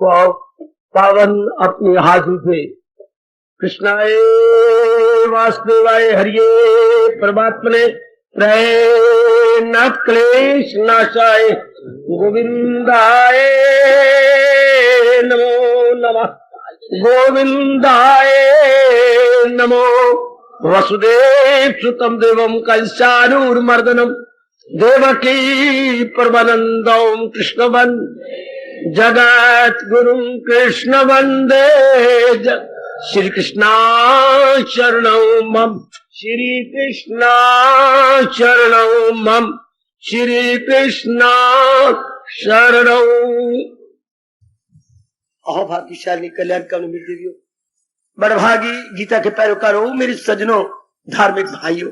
पावन अपने हाथों से कृष्णाय वासुदेवाय हरिये परमात्मने न क्लेश नाशाय गोविंदाय नमो नमः गोविंदाय नमो वसुदेव सुतम देवम कंसानूर्मर्दनम देवकी परमानंदम कृष्ण जगत गुरु कृष्ण वंदे श्री कृष्णा शरणौ मम श्री कृष्णा शरणौ मम श्री कृष्णा शरणौ। अहो भाग्यशाली कल्याण कवि देवियों, बड़भागी गीता के पैरोकारों, मेरे सजनों, धार्मिक भाइयों,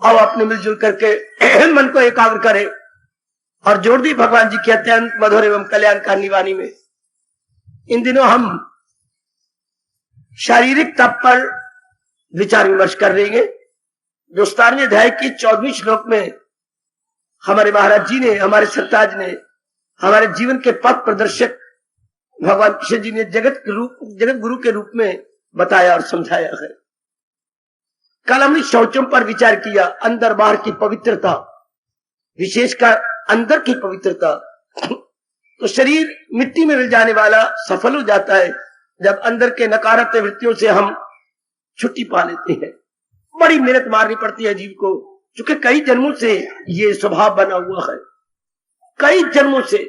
आओ अपने मिलजुल करके मन को एकाग्र करें और जोड़ दी भगवान जी की अत्यंत मधुर एवं कल्याणकारी वाणी में। इन दिनों हम शारीरिक तप पर विचार विमर्श कर रहे हैं। दोस्तारवें अध्याय की 14वीं श्लोक में हमारे महाराज जी ने, हमारे सरताज ने, हमारे जीवन के पथ प्रदर्शक भगवान कृष्ण जी ने जगत गुरु के रूप में बताया और समझाया है। कल हमने शौचों पर विचार किया, अंदर बाहर की पवित्रता, विशेषकर अंदर की पवित्रता। तो शरीर मिट्टी में मिल जाने वाला सफल हो जाता है जब अंदर के नकारात्मक वृत्तियों से हम छुट्टी पा लेते हैं। बड़ी मेहनत मारनी पड़ती है जीव को, क्योंकि कई जन्मों से ये स्वभाव बना हुआ है, कई जन्मों से।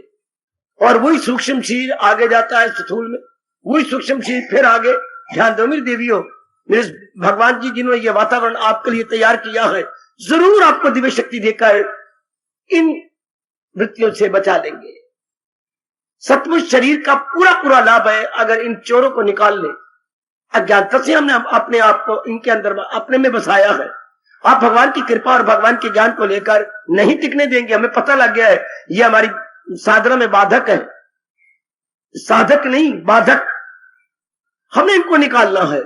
और वही सूक्ष्म शरीर आगे जाता है स्थूल में, वही सूक्ष्म शरीर फिर आगे। ध्यान दो मेरी देवियों, मेरे भगवान जी जिन्होंने ये वातावरण आपके लिए तैयार किया है, जरूर आपको दिव्य शक्ति देकर इन वृत्तियों से बचा लेंगे। सचमुच शरीर का पूरा लाभ है अगर इन चोरों को निकाल ले। अज्ञानता से हमने अपने आप को इनके अंदर अपने में बसाया है। आप भगवान की कृपा और भगवान के ज्ञान को लेकर नहीं टिकने देंगे। हमें पता लग गया है ये हमारी साधना में बाधक है, साधक नहीं बाधक। हमने इनको निकालना है,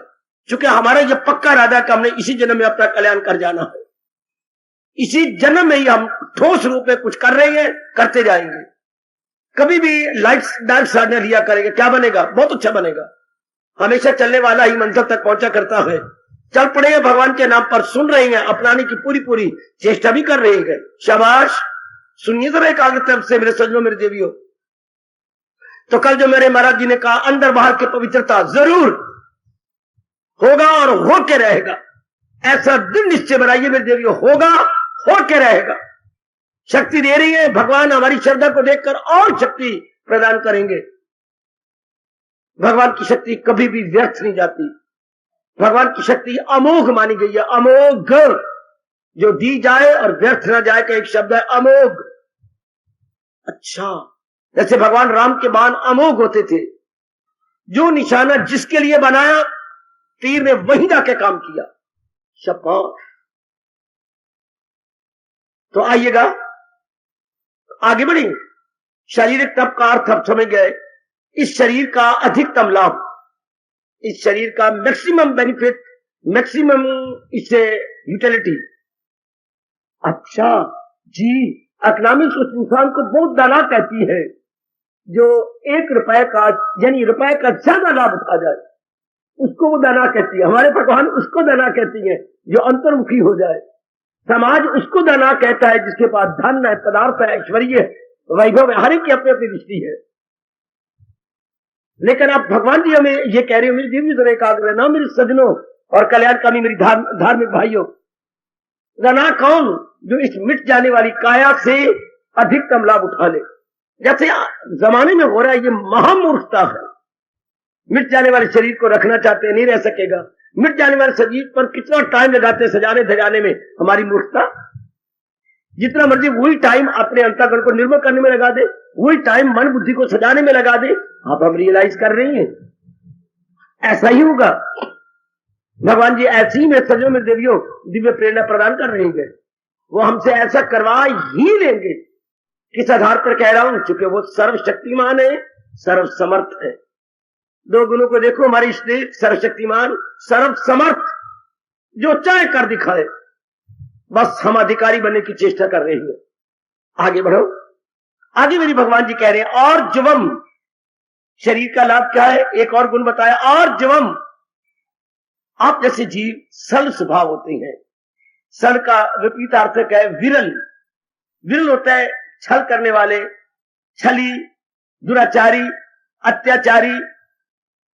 क्योंकि हमारा ये पक्का इरादा है कि हमने इसी जन्म में अपना कल्याण कर जाना है। इसी जन्म में ही हम ठोस रूप में कुछ कर रहे हैं, करते जाएंगे। कभी भी लाइट डार्क साइड में लिया करेंगे, क्या बनेगा? बहुत अच्छा बनेगा। हमेशा चलने वाला ही मंजिल तक पहुंचा करता है। चल पड़ेंगे भगवान के नाम पर, सुन रहे हैं, अपनाने की पूरी चेष्टा भी कर रहे हैं। शाबाश, सुनिए जरा एकाग्रता से मेरे सजनों, मेरे देवियों। तो कल जो मेरे महाराज जी ने कहा, अंदर बाहर की पवित्रता जरूर होगा और होके रहेगा। ऐसा दृढ़ निश्चय बनाइए मेरे देवियों, होगा, होके रहेगा। शक्ति दे रही है भगवान, हमारी श्रद्धा को देखकर और शक्ति प्रदान करेंगे। भगवान की शक्ति कभी भी व्यर्थ नहीं जाती। भगवान की शक्ति अमोघ मानी गई है, अमोघ। जो दी जाए और व्यर्थ ना जाए का एक शब्द है अमोघ। अच्छा, जैसे भगवान राम के बाण अमोघ होते थे। जो निशाना जिसके लिए बनाया, तीर ने वहीं जाके काम किया। शाबाश। तो आइएगा आगे बढ़ेंगे। शारीरिक तप का अर्थ अब समझ गए। इस शरीर का अधिकतम लाभ, इस शरीर का मैक्सिमम बेनिफिट, मैक्सिमम इससे यूटिलिटी। अच्छा जी, इकोनॉमिक्स उस इंसान को बहुत दाना कहती है जो 1 रुपए का, यानी रुपए का ज्यादा लाभ उठा जाए, उसको वो दाना कहती है। हमारे भगवान उसको दाना कहती है जो अंतर्मुखी हो जाए। समाज उसको दाना कहता है जिसके पास धन है, पदार्थ है, ऐश्वर्य है, वैभव है। हर एक की अपनी अपनी दृष्टि है। लेकिन आप भगवान जी हमें ये कह रहे हो, मेरी देवी जरा एकाग्र रहना मेरे सजनों और कल्याणकारी मेरी धार्मिक भाइयों। दाना कौन? जो इस मिट जाने वाली काया से अधिकतम लाभ उठा ले। जैसे जमाने में हो रहा है, ये महामूर्खता है। मिट जाने वाले शरीर को रखना चाहते हैं, नहीं रह सकेगा। मिट जाने वाले शरीर पर कितना टाइम लगाते हैं सजाने धजाने में, हमारी मूर्खता। जितना मर्जी वही टाइम अपने अंतःकरण को निर्मल करने में लगा दे, वही टाइम मन बुद्धि को सजाने में लगा दे। आप हम रियलाइज कर रही हैं ऐसा ही होगा। भगवान जी ऐसी ही में सजो में देवियों दिव्य प्रेरणा प्रदान कर रहे हैं। वो हमसे ऐसा करवा ही लेंगे। किस आधार पर कह रहा हूं? चूंकि वो सर्वशक्तिमान है, सर्वसमर्थ है। 2 गुणों को देखो, हमारी स्त्री सर्वशक्तिमान, सर्वसमर्थ, जो चाहे कर दिखाए। बस हम अधिकारी बनने की चेष्टा कर रहे हैं। आगे बढ़ो। आगे मेरी भगवान जी कह रहे हैं, और जुवम, शरीर का लाभ क्या है? एक और गुण बताया, और जवम, आप जैसे जीव सरल स्वभाव होते हैं। सरल का विपरीत अर्थ है विरल। विरल होता है छल करने वाले, छली, दुराचारी, अत्याचारी,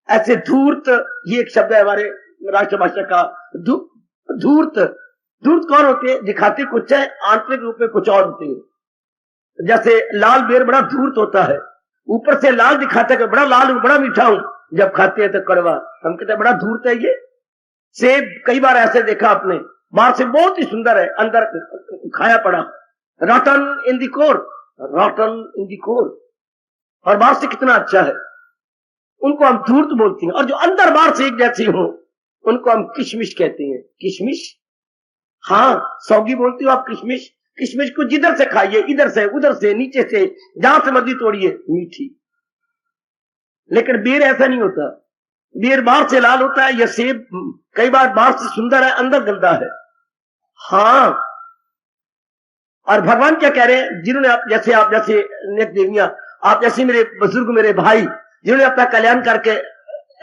ऐसे धूर्त। ये एक शब्द है हमारे राष्ट्रभाषा का, धूर्त। धूर्त कौन होते हैं? दिखाते कुछ है, आंतरिक रूप में कुछ और होते हैं। जैसे लाल बेर बड़ा धूर्त होता है, ऊपर से लाल दिखाता है, बड़ा लाल हूं, बड़ा मीठा हूं, जब खाते हैं तो कड़वा। हम कहते हैं बड़ा धूर्त है ये। सेब कई बार ऐसे देखा आपने, बाहर से बहुत ही सुंदर है, अंदर खाया पड़ा, रॉटन इन दी कोर, रॉटन इन दी कोर, और बाहर से कितना अच्छा है, उनको हम धूर्त बोलते हैं। और जो अंदर बाहर से एक जैसे हो, उनको हम किशमिश कहते हैं। किशमिश, हाँ, सौगी बोलती हो आप किशमिश। किशमिश को जिधर से खाइए, इधर से, उधर से, नीचे से, जहां से मर्जी तोड़िए, मीठी। लेकिन बेर ऐसा नहीं होता। बेर बाहर से लाल होता है, यह सेब कई बार बाहर से सुंदर है, अंदर गंदा है। हाँ, और भगवान क्या कह रहे हैं? जिन्होंने आप जैसे नेक देवियां, आप जैसे मेरे बुजुर्ग, मेरे भाई, जिन्होंने अपना कल्याण करके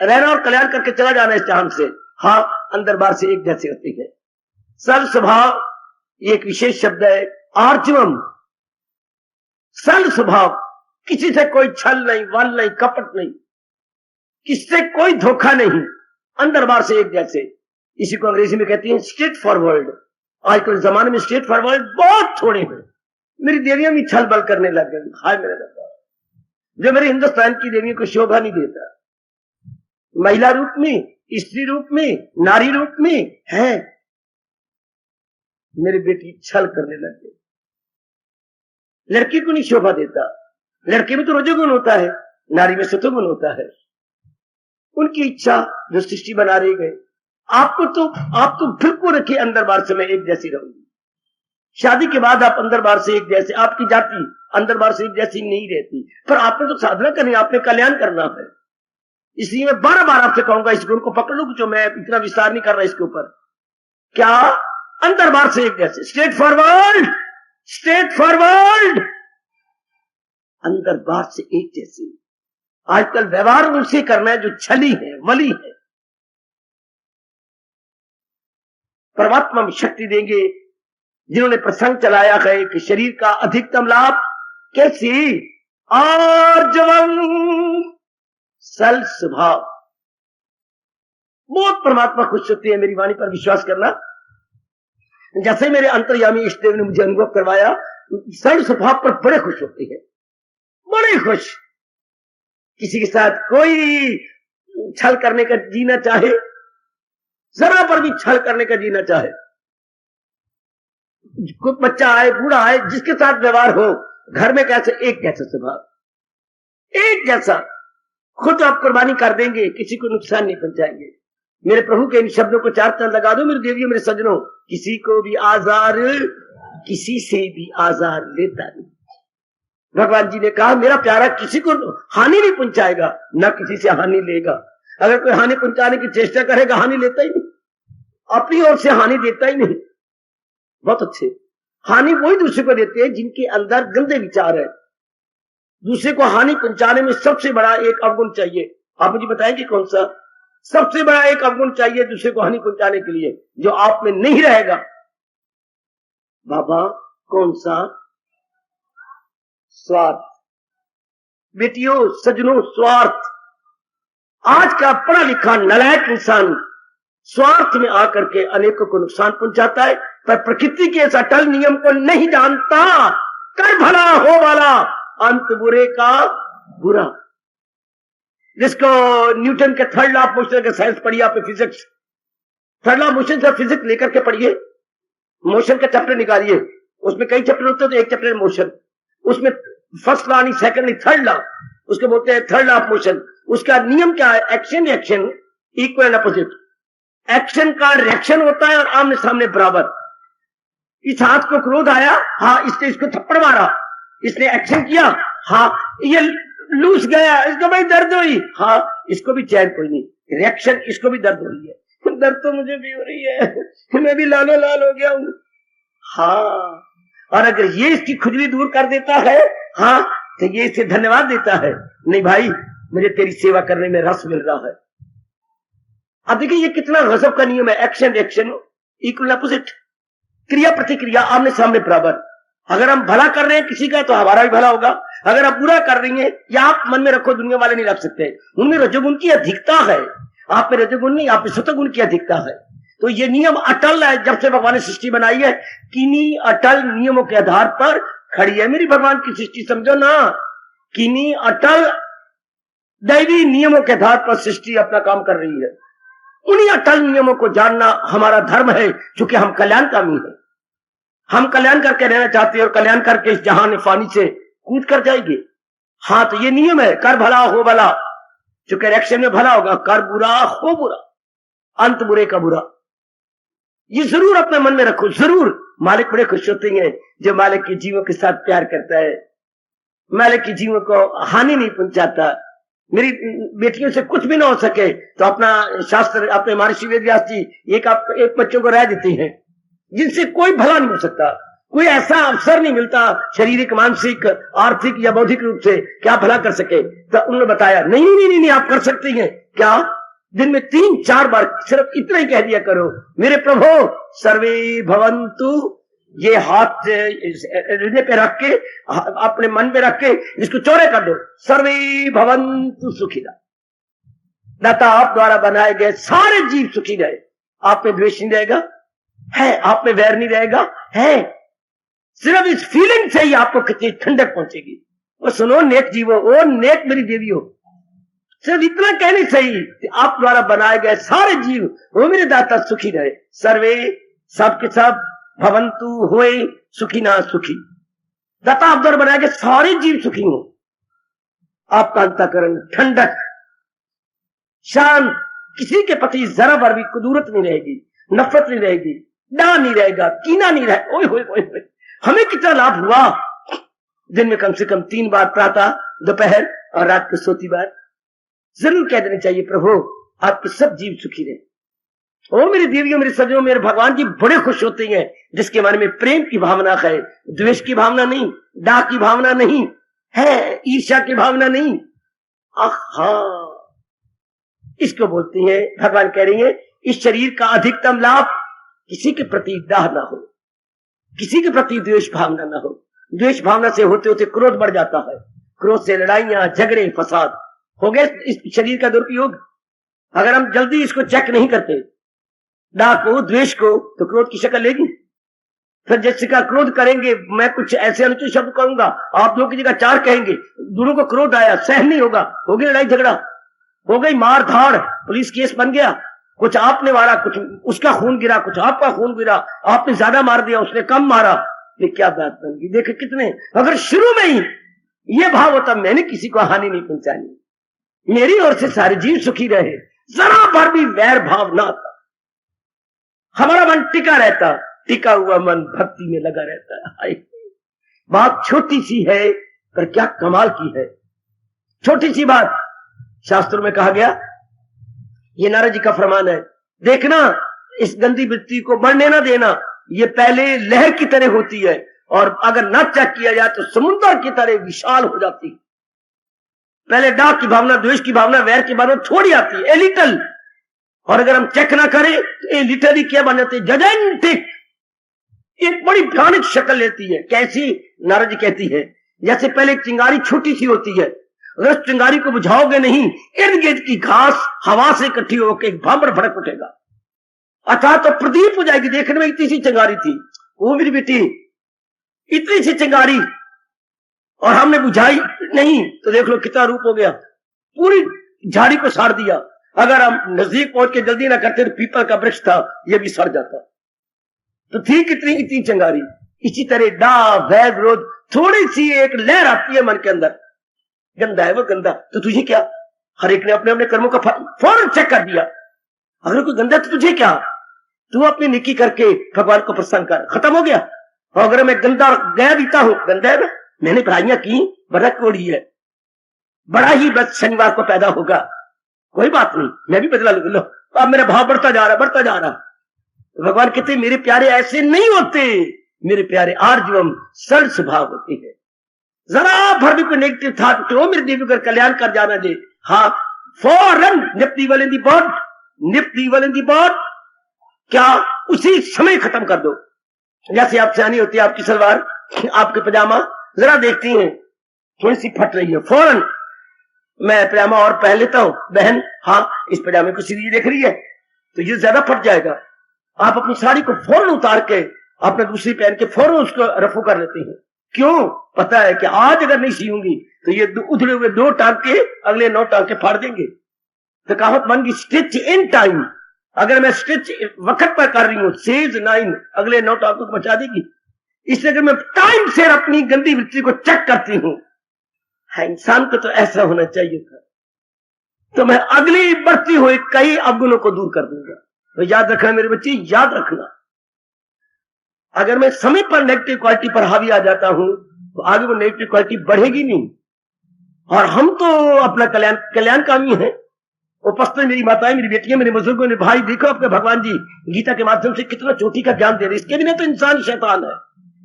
रहना और कल्याण करके चला जाना इस जहां से, हाँ, अंदर बाहर से एक जैसे होती है। सरल स्वभाव एक विशेष शब्द है। आर्जवम, सरल स्वभाव, किसी से कोई छल नहीं, वल नहीं, कपट नहीं, किससे कोई धोखा नहीं, अंदर बाहर से एक जैसे। इसी को अंग्रेजी में कहती हैं स्ट्रेट फॉरवर्ड। आजकल जमाने में स्ट्रेट फॉरवर्ड बहुत थोड़े हैं। मेरी देवियां भी छल बल करने लग गई। हाय मेरे लगा, जो मेरे हिंदुस्तान की देवियों को शोभा नहीं देता, महिला रूप में, स्त्री रूप में, नारी रूप में है, मेरी बेटी छल करने लग गई। लड़की को नहीं शोभा देता। लड़के में तो रजोगुण होता है, नारी में सतोगुण होता है। उनकी इच्छा जो सृष्टि बना रही गए। आप तो बिल्कुल रखिए अंदर बाहर से मैं एक जैसी रहूंगी। शादी के बाद आप अंदर बाहर से एक जैसे, आपकी जाति अंदर बाहर से एक जैसी नहीं रहती, पर आपने तो साधना करनी, आपने कल्याण करना है। इसलिए मैं बार बार आपसे कहूंगा, इस गुण को पकड़ लो, जो मैं इतना विस्तार नहीं कर रहा इसके ऊपर। क्या? अंदर बाहर से एक जैसे, स्ट्रेट फॉरवर्ड, स्ट्रेट फॉरवर्ड, अंदर बाहर से एक जैसे। आजकल व्यवहार उनसे करना है जो छली है, वली है। परमात्मा में शक्ति देंगे जिन्होंने प्रसंग चलाया है कि शरीर का अधिकतम लाभ कैसे? आर्जवम, सरल स्वभाव। बहुत परमात्मा खुश होते हैं, मेरी वाणी पर विश्वास करना। जैसे मेरे अंतर्यामी इष्ट देव ने मुझे अनुभव करवाया, सरल स्वभाव पर बड़े खुश होते हैं, बड़े खुश। किसी के साथ कोई छल करने का जी ना चाहे, जरा पर भी छल करने का जी ना चाहे। कोई बच्चा आए, बूढ़ा आए, जिसके साथ व्यवहार हो, घर में कैसे एक जैसा स्वभाव, एक जैसा। खुद आप कुर्बानी कर देंगे, किसी को नुकसान नहीं पहुंचाएंगे। मेरे प्रभु के इन शब्दों को चार चांद लगा दो मेरी देवियों, मेरे सज्जनों। किसी को भी आजार, किसी से भी आजार लेता नहीं। भगवान जी ने कहा मेरा प्यारा किसी को हानि नहीं पहुंचाएगा, ना किसी से हानि लेगा। अगर कोई हानि पहुंचाने की चेष्टा करेगा, हानि लेता ही नहीं, अपनी ओर से हानि देता ही नहीं। बहुत अच्छे। हानि वही दूसरे को देते हैं जिनके अंदर गंदे विचार है। दूसरे को हानि पहुंचाने में सबसे बड़ा एक अवगुण चाहिए। आप मुझे बताएंगे कौन सा? सबसे बड़ा एक अवगुण चाहिए दूसरे को हानि पहुंचाने के लिए, जो आप में नहीं रहेगा। बाबा कौन सा? स्वार्थ। बेटियों, सज्जनों, स्वार्थ। आज का पढ़ा लिखा नालायक इंसान स्वार्थ में आकर के अनेकों को नुकसान पहुंचाता है, पर प्रकृति के इस अटल नियम को नहीं जानता। कर भला हो वाला, अंत बुरे का बुरा। जिसको न्यूटन के थर्ड लॉ ऑफ मोशन के साइंस पढ़िए आपने, physics, third law of motion से फिजिक्स लेकर के पढ़िए, मोशन का चैप्टर निकालिए। उसमें कई चैप्टर होते हैं, तो एक चैप्टर मोशन, उसमें फर्स्ट लॉ नहीं, सेकंड नहीं, थर्ड लॉ, उसको बोलते हैं थर्ड लॉ ऑफ मोशन। उसका नियम क्या है? Action reaction equal and opposite. Action का रिएक्शन होता है और आमने सामने बराबर। इस हाथ को क्रोध आया, हाँ, इसने इसको थप्पड़ मारा, इसने एक्शन किया, हाँ, ये लूस गया, इसको भी दर्द हुई, हाँ, इसको भी चैन कोई नहीं, रिएक्शन, इसको भी दर्द हो रही है। दर्द तो मुझे भी हो रही है, मैं भी लालो लाल हो गया हूं, हाँ। और अगर ये इसकी खुजली दूर कर देता है, हाँ, तो ये इसे धन्यवाद देता है। नहीं भाई, मुझे तेरी सेवा करने में रस मिल रहा है। अब देखिए ये कितना गजब का नियम है, एक्शन रिएक्शन इक्वल अपोजिट, क्रिया प्रतिक्रिया आमने सामने बराबर। अगर हम भला कर रहे हैं किसी का तो हमारा भी भला होगा, अगर आप बुरा कर रही हैं, या आप मन में रखो दुनिया वाले नहीं रख सकते, उनमें रजोगुण की अधिकता है, आप में रजोगुण नहीं, आप में सतोगुण की अधिकता है। तो ये नियम अटल है, जब से भगवान ने सृष्टि बनाई है किन्हीं अटल नियमों के आधार पर खड़ी है मेरी भगवान की सृष्टि, समझो ना, किन्हीं अटल दैवी नियमों के आधार पर सृष्टि अपना काम कर रही है। उन्हीं अटल नियमों को जानना हमारा धर्म है, क्योंकि हम कल्याणकामी हैं, हम कल्याण करके रहना चाहते हैं और कल्याण करके इस जहान फानी से कूद कर जाएंगे। हाँ तो ये नियम है, कर भला हो भला, चूंकि रिएक्शन में भला होगा, कर बुरा हो बुरा, अंत बुरे का बुरा। ये जरूर अपने मन में रखो, जरूर। मालिक बड़े खुश होते हैं जो मालिक के जीवों के साथ प्यार करता है, मालिक के जीवों को हानि नहीं पहुंचाता। मेरी बेटियों से कुछ भी ना हो सके तो अपना शास्त्र, अपने महर्षि वेदव्यास जी एक बच्चों को राय देते हैं जिनसे कोई भला नहीं हो सकता, कोई ऐसा अवसर नहीं मिलता शारीरिक, मानसिक, आर्थिक या बौद्धिक रूप से क्या भला कर सके। तो उन्होंने बताया नहीं नहीं नहीं नहीं, आप कर सकते हैं। क्या? दिन में 3-4 बार सिर्फ इतना ही कह दिया करो, मेरे प्रभु सर्वे भवन्तु, ये हाथ हृदय पे रख के, अपने मन पे रख के इसको चौड़े कर दो, सर्वे भवन्तु सुखिना। दाता आप द्वारा बनाए गए सारे जीव सुखी रहे, आप में द्वेष नहीं रहेगा है, आप में वैर नहीं रहेगा है। सिर्फ इस फीलिंग से ही आपको कितनी ठंडक पहुंचेगी। वो सुनो नेक जीवो, ओ नेक मेरी देवी हो, सिर्फ इतना कहने से ही आप द्वारा बनाए गए सारे जीव वो मेरे दाता सुखी रहे, सर्वे सब के सब भवंतु होए सुखी ना सुखी। दाता आप द्वारा बनाए गए सारे जीव सुखी हो, आपका अंतःकरण ठंडक शांत, किसी के प्रति जरा भर भी कुदूरत नहीं रहेगी, नफरत नहीं रहेगी, डर नहीं रहेगा, कीना नहीं रहेगा। ओए होए होए, हमें कितना लाभ हुआ। दिन में कम से कम 3 बार, प्रातः, दोपहर और रात को सोती बार जरूर कह देना चाहिए, प्रभु आपके सब जीव सुखी रहे। ओ मेरी देवियों, मेरे सजनों, मेरे भगवान जी बड़े खुश होते हैं जिसके मन में प्रेम की भावना है, द्वेष की भावना नहीं, डाक की भावना नहीं है, ईर्ष्या की भावना नहीं। आहा, इसको बोलते हैं, भगवान कह रही है इस शरीर का अधिकतम लाभ किसी के प्रति दाह ना हो, किसी के प्रति द्वेष भावना ना हो। द्वेष भावना से होते होते क्रोध बढ़ जाता है, क्रोध से लड़ाइयां, झगड़े, फसाद हो गए इस शरीर का दुरुपयोग। अगर हम जल्दी इसको चेक नहीं करते, डाह को, द्वेष को, तो क्रोध की शक्ल लेगी। फिर जैसे का क्रोध करेंगे, मैं कुछ ऐसे अनुचित शब्द कहूंगा, आप 2 की जगह 4 कहेंगे, दोनों को क्रोध आया, सहन नहीं होगा, हो गई लड़ाई झगड़ा, हो गई मार धाड़, पुलिस केस बन गया, कुछ आपने मारा, कुछ उसका खून गिरा, कुछ आपका खून गिरा, आपने ज्यादा मार दिया, उसने कम मारा, ये क्या बात बन गई। देखे कितने, अगर शुरू में ही ये भाव होता मैंने किसी को हानि नहीं पहुंचानी, मेरी ओर से सारे जीव सुखी रहे, जरा भर भी वैर भाव ना था, हमारा मन टिका रहता, टिका हुआ मन भक्ति में लगा रहता है। बात छोटी सी है पर क्या कमाल की है, छोटी सी बात। शास्त्रों में कहा गया, ये नारद जी का फरमान है, देखना इस गंदी वृत्ति को बढ़ने ना देना, ये पहले लहर की तरह होती है और अगर न चेक किया जाए तो समुद्र की तरह विशाल हो जाती है। पहले डाक की भावना, द्वेष की भावना, वैर की भावना थोड़ी आती है, ए लिटल, और अगर हम चेक ना करें तो ए लिटल ही क्या बन जाती है, जजेंटिक, एक बड़ी भयानक शक्ल लेती है। कैसी? नारद जी कहती है जैसे पहले चिंगारी छोटी सी होती है, अगर उस चिंगारी को बुझाओगे नहीं, इर्द गिर्द की घास हवा से इकट्ठी होकर एक भामर भड़क उठेगा, अर्थात तो प्रदीप हो जाएगी। देखने में इतनी सी चिंगारी थी, वो मेरी बेटी इतनी सी चिंगारी, और हमने बुझाई नहीं तो देख लो कितना रूप हो गया, पूरी झाड़ी को साड़ दिया। अगर हम नजदीक पहुंच के जल्दी ना करते तो पीपल का वृक्ष था, यह भी सड़ जाता। तो थी कितनी इतनी चिंगारी। इसी तरह डा, भय, विरोध, थोड़ी सी एक लहर आती है मन के अंदर, गंदा है वो गंदा, तो तुझे क्या? हर एक ने अपने अपने कर्मों का फौरन चेक कर दिया, अगर कोई गंदा तो तुझे क्या, तू अपनी निकी करके भगवान को प्रसन्न कर, खत्म हो गया। और अगर मैं गंदा गया बीता हूं, गंदा है ना, मैंने बुराइयां की, बड़ा कोड़ी है, बड़ा ही बस शनिवार को पैदा होगा, कोई बात नहीं, मैं भी बदला लो, अब मेरा भाव बढ़ता जा रहा, बढ़ता जा रहा। तो भगवान कहते मेरे प्यारे ऐसे नहीं होते, मेरे प्यारे आर्जवम सरल स्वभाव होते हैं। जरा भर भी कोई नेगेटिव था तो मेरे देवी का कल्याण कर जाना दे, हाँ, फौरन निप्टी वाले दी बॉट, निप्टी वाले दी बॉट, क्या उसी समय खत्म कर दो। जैसे आप सियानी होती है, आपकी सलवार, आपके पजामा जरा देखती हैं थोड़ी सी फट रही है, फौरन मैं पजामा और पहन लेता हूं, बहन हाँ इस पजामे को सीधी देख रही है तो ये ज्यादा फट जाएगा। आप अपनी साड़ी को फौरन उतार के आपने दूसरी पहन के फौरन उसको रफू कर लेते हैं। क्यों? पता है कि आज अगर नहीं सीऊंगी तो ये उधड़े हुए 2 टांके अगले 9 टांके फाड़ देंगे। तो कहावत बन गई स्टिच इन टाइम। अगर मैं स्टिच वक्त पर कर रही हूं, सेज 9 अगले 9 टांकों को बचा देगी। इसलिए अगर मैं टाइम से अपनी गंदी वृत्ति को चेक करती हूं, इंसान को तो ऐसा होना चाहिए था, तो मैं अगली बढ़ती हुई कई अवगुणों को दूर कर दूंगा। तो याद रखना मेरे बच्चे, याद रखना, अगर मैं समय पर नेगेटिव क्वालिटी पर हावी आ जाता हूं तो आगे वो नेगेटिव क्वालिटी बढ़ेगी नहीं। और हम तो अपना कल्याणकामी है। उपस्थित मेरी माताएं, मेरी बेटियां, मेरे बुजुर्गों ने, भाई देखो अपने भगवान जी गीता के माध्यम से कितना चोटी का ज्ञान दे रहे। इसके बिना तो इंसान शैतान है।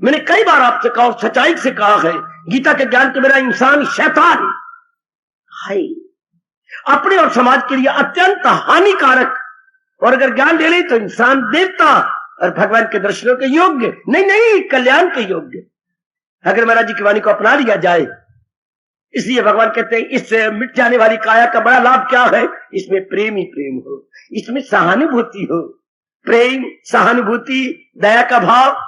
मैंने कई बार आपसे कहा, सच्चाई से कहा है, गीता के ज्ञान के बिना इंसान शैतान है, अपने और समाज के लिए अत्यंत हानिकारक। और अगर ज्ञान दे ले तो इंसान देवता और भगवान के दर्शनों के योग्य नहीं, कल्याण के योग्य। अगर महाराज जी की वाणी को अपना लिया जाए, इसलिए भगवान कहते हैं इस मिट जाने वाली काया का बड़ा लाभ क्या है? इसमें प्रेम ही प्रेम हो, इसमें सहानुभूति हो, प्रेम, सहानुभूति, दया का भाव,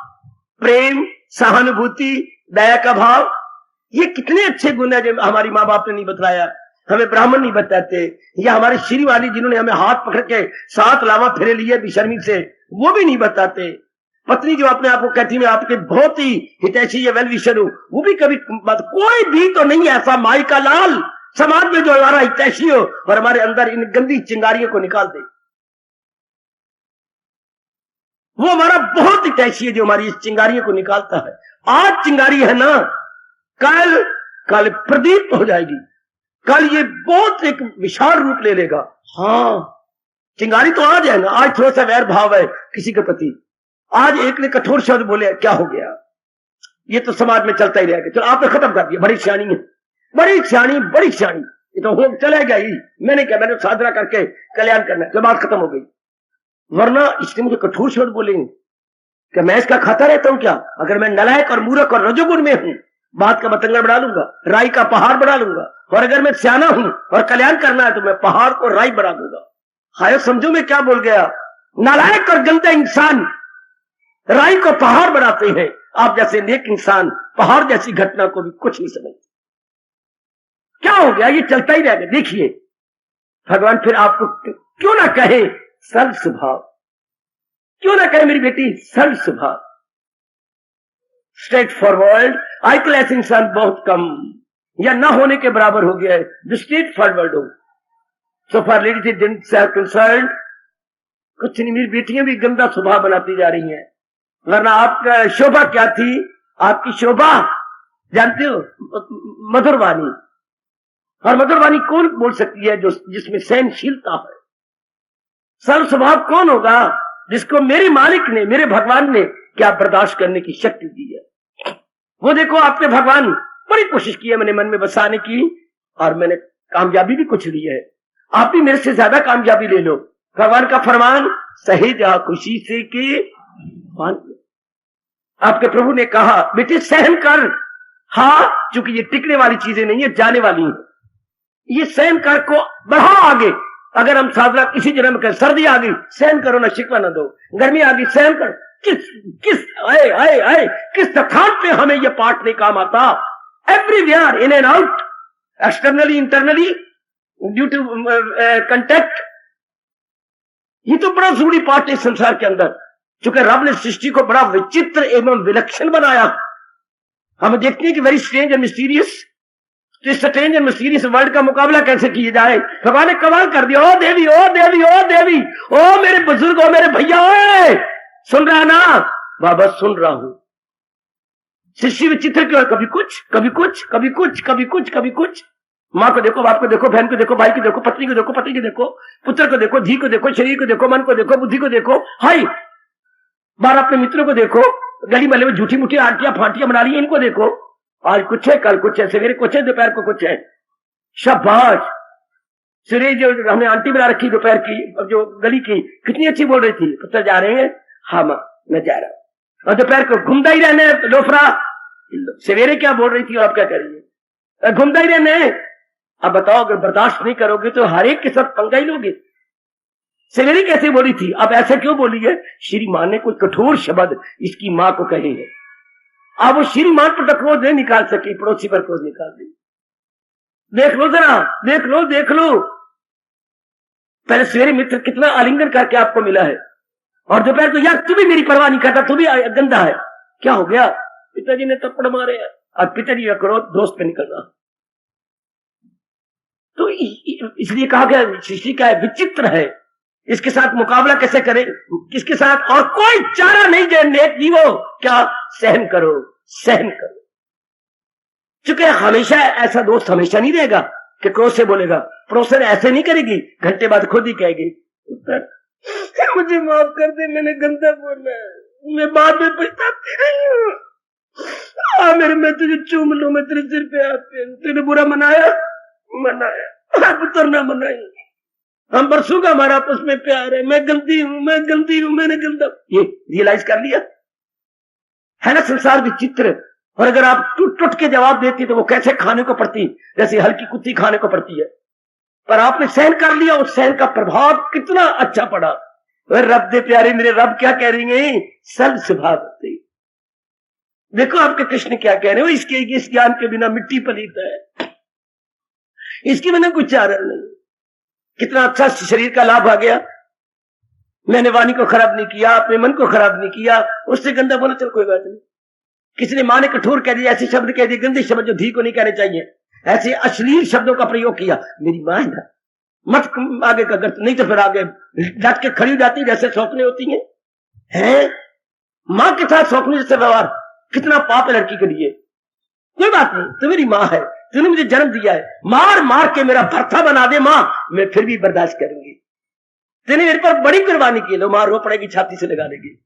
प्रेम, सहानुभूति, दया का भाव, ये कितने अच्छे गुण है जो हमारी माँ बाप ने नहीं बतलाया, हमें ब्राह्मण नहीं बताते, या हमारे श्रीवाली जिन्होंने हमें हाथ पकड़ के 7 लावा फेरे लिए बेशर्मी से, वो भी नहीं बताते। पत्नी जो अपने आप को कहती मैं आपके बहुत ही हितैषी या वेल विशर हूं, वो भी कभी कोई भी तो नहीं ऐसा माई का लाल समाज में जो हमारा हितैषी हो और हमारे अंदर इन गंदी चिंगारियों को निकाल दे। वो हमारा बहुत हितैषी है जो हमारी इस चिंगारियों को निकालता है। आज चिंगारी है ना, कल प्रदीप हो जाएगी, कल ये बहुत एक विशाल रूप ले लेगा। हाँ, चिंगारी तो आज है ना, आज थोड़ा सा वैर भाव है किसी के प्रति, आज एक ने कठोर शब्द बोले, क्या हो गया, ये तो समाज में चलता ही रहेगा। चलो आपने खत्म कर दिया, बड़ी सियानी है, बड़ी सियानी, बड़ी सियानी, ये तो हो चलेगा ही। मैंने क्या, मैंने साधना करके कल्याण करना, जब बात खत्म हो गई। वरना इसने मुझे कठोर शब्द बोलेंगे कि मैं इसका खाता रहता हूं क्या? अगर मैं नलायक और मूर्ख और रजोगुण में हूं, बात का बतंगड़ बढ़ा लूंगा, राई का पहाड़ बढ़ा लूंगा। और अगर मैं सियाना हूं और कल्याण करना है तो मैं पहाड़ को राई बढ़ा दूंगा। हाय समझो मैं क्या बोल गया। नालायक और गंदे इंसान राई को पहाड़ बनाते हैं, आप जैसे नेक इंसान पहाड़ जैसी घटना को भी कुछ नहीं समझते। क्या हो गया, ये चलता ही रहेगा। देखिए भगवान फिर आपको क्यों ना कहे सरल स्वभाव, क्यों ना कहे मेरी बेटी सरल स्वभाव, स्ट्रेट फॉरवर्ड। आजकल ऐसे इंसान बहुत कम या ना होने के बराबर हो गया है जो स्ट्रेट फॉरवर्ड हो। So for ladies is concern, कुछ नहीं, मेरी बेटियां भी गंदा स्वभाव बनाती जा रही हैं। वरना आपका शोभा क्या थी? आपकी शोभा जानते हो, मधुरवाणी। और मधुरवाणी कौन बोल सकती है? जो जिसमें सहनशीलता है। सरल स्वभाव कौन होगा? जिसको मेरे मालिक ने, मेरे भगवान ने क्या बर्दाश्त करने की शक्ति दी है। वो देखो आपके भगवान बड़ी कोशिश की है मैंने मन में बसाने की, और मैंने कामयाबी भी कुछ ली है। आप भी मेरे से ज्यादा कामयाबी ले लो। भगवान का फरमान सही जा खुशी से कि आपके प्रभु ने कहा बेटे सहन कर। हाँ, क्योंकि ये टिकने वाली चीजें नहीं है, जाने वाली है। ये सहन कर को बढ़ाओ आगे। अगर हम साधना किसी जन्म कर, सर्दी आ गई सहन करो ना, शिकवा ना दो, गर्मी आ गई सहन कर। किस स्थान पे हमें ये पाठ नहीं काम आता? Everywhere, in and out, externally internally, due to contact. ये तो बड़ा जरूरी पाठ है संसार के अंदर, क्योंकि रब ने सृष्टि को बड़ा विचित्र एवं विलक्षण बनाया। हम देखते हैं कि वेरी स्ट्रेंज एंड मिस्टीरियस, तो स्ट्रेंज एंड मिस्टीरियस वर्ल्ड का मुकाबला कैसे किया जाए। भगवान ने कमाल कर दिया। ओ देवी, ओ देवी, ओ देवी, ओ मेरे बुजुर्ग, ओ मेरे भैया, ओए सुन रहा ना? बाबा सुन रहा हूं। सृष्टि विचित्र क्यों है? कभी कुछ, कभी कुछ, कभी कुछ, कभी कुछ, कभी कुछ। माँ को देखो, बाप को देखो, बहन को देखो, भाई को देखो, पत्नी को देखो, पति को देखो, पुत्र को देखो, धी को देखो, शरीर को देखो, मन को देखो, बुद्धि को देखो। हाय बार अपने मित्रों को देखो, गली मल्ले में झूठी मुठी आंटियां फांटियां बना रही है, इनको देखो। आज कुछ है, कल कुछ है, सवेरे कुछ है, दोपहर को कुछ है। शाबाश, सुरेश जो हमने आंटी बना रखी दोपहर की, जो गली की, कितनी अच्छी बोल रही थी, पुत्र जा रहे हैं, हाँ माँ मैं जा रहा हूं, और दोपहर को घूमता ही रहने लोफरा, सवेरे क्या बोल रही थी और आप क्या करिए, घूमता ही रहने। अब बताओ अगर बर्दाश्त नहीं करोगे तो हर एक के साथ पंगा ही लोगे। सवेरे कैसे बोली थी, अब ऐसे क्यों बोली है? श्रीमान ने कोई कठोर शब्द इसकी मां को कहे हैं, अब वो श्रीमान पर क्रोध नहीं निकाल सकी, पड़ोसी पर क्रोध निकाल दी। देख लो जरा, देख लो देख लो, पहले सवेरे मित्र कितना आलिंगन करके आपको मिला है, और दोपहर को यार तू भी मेरी परवाह नहीं करता, तू भी गंदा है, क्या हो गया? पिताजी ने थप्पड़ मारे हैं, और पिताजी का क्रोध दोस्त पे निकल रहा। तो इसलिए कहा गया सृष्टि का विचित्र है, इसके साथ मुकाबला कैसे करें, किसके साथ, और कोई चारा नहीं दे नेक जीवो, क्या सहन करो, सहन करो। चूंकि हमेशा ऐसा दोस्त हमेशा नहीं रहेगा कि क्रोध से बोलेगा, पड़ोसन ऐसे नहीं करेगी, घंटे बाद खुद ही कहेगी मुझे माफ कर दे, मैंने गंदा बोला, मैं बाद में पछताती रही हूँ, मेरे मैं तुझे चूम लूं, मैं तेरे सिर पे आते, तेरे बुरा मनाया, अब उतरना मनाई, हम बरसों का हमारा आपस में प्यार है, मैं गलती हूं, मैं गलती हूं, मैंने गलता, ये रियलाइज कर लिया है ना। संसार विचित्र, और अगर आप टूट टूट के जवाब देती तो वो कैसे खाने को पड़ती, जैसे हल्की कुत्ती खाने को पड़ती है, पर आपने सहन कर लिया, उस सहन का प्रभाव कितना अच्छा पड़ा। रब दे प्यारे मेरे, रब क्या कह रही है, सर्व स्वभाव। देखो आपके कृष्ण क्या कह रहे हो, इसके इस ज्ञान के बिना मिट्टी पलीत है, इसके बिना कुछ चारा नहीं। कितना अच्छा शरीर का लाभ आ गया, मैंने वाणी को खराब नहीं किया, अपने मन को खराब नहीं किया, उससे गंदा बोला चल कोई बात नहीं। किसी ने मां ने कठोर कह दिया, ऐसे शब्द कह दिए, गंदे शब्द जो धी को नहीं कहने चाहिए, ऐसे अश्लील शब्दों का प्रयोग किया, मेरी मां है ना, मत आगे का गर्त, नहीं तो फिर आगे डट के खड़ी हो जाती जैसे सौंकने होती हैं। मां के साथ सौंकने जैसे व्यवहार कितना पाप है लड़की के लिए। कोई बात नहीं, तू मेरी मां है, तूने मुझे जन्म दिया है, मार मार के मेरा भरथा बना दे मां, मैं फिर भी बर्दाश्त करूंगी। तूने मेरे पर बड़ी कुर्बानी की, लो मां रो पड़ेगी, छाती से लगा देगी,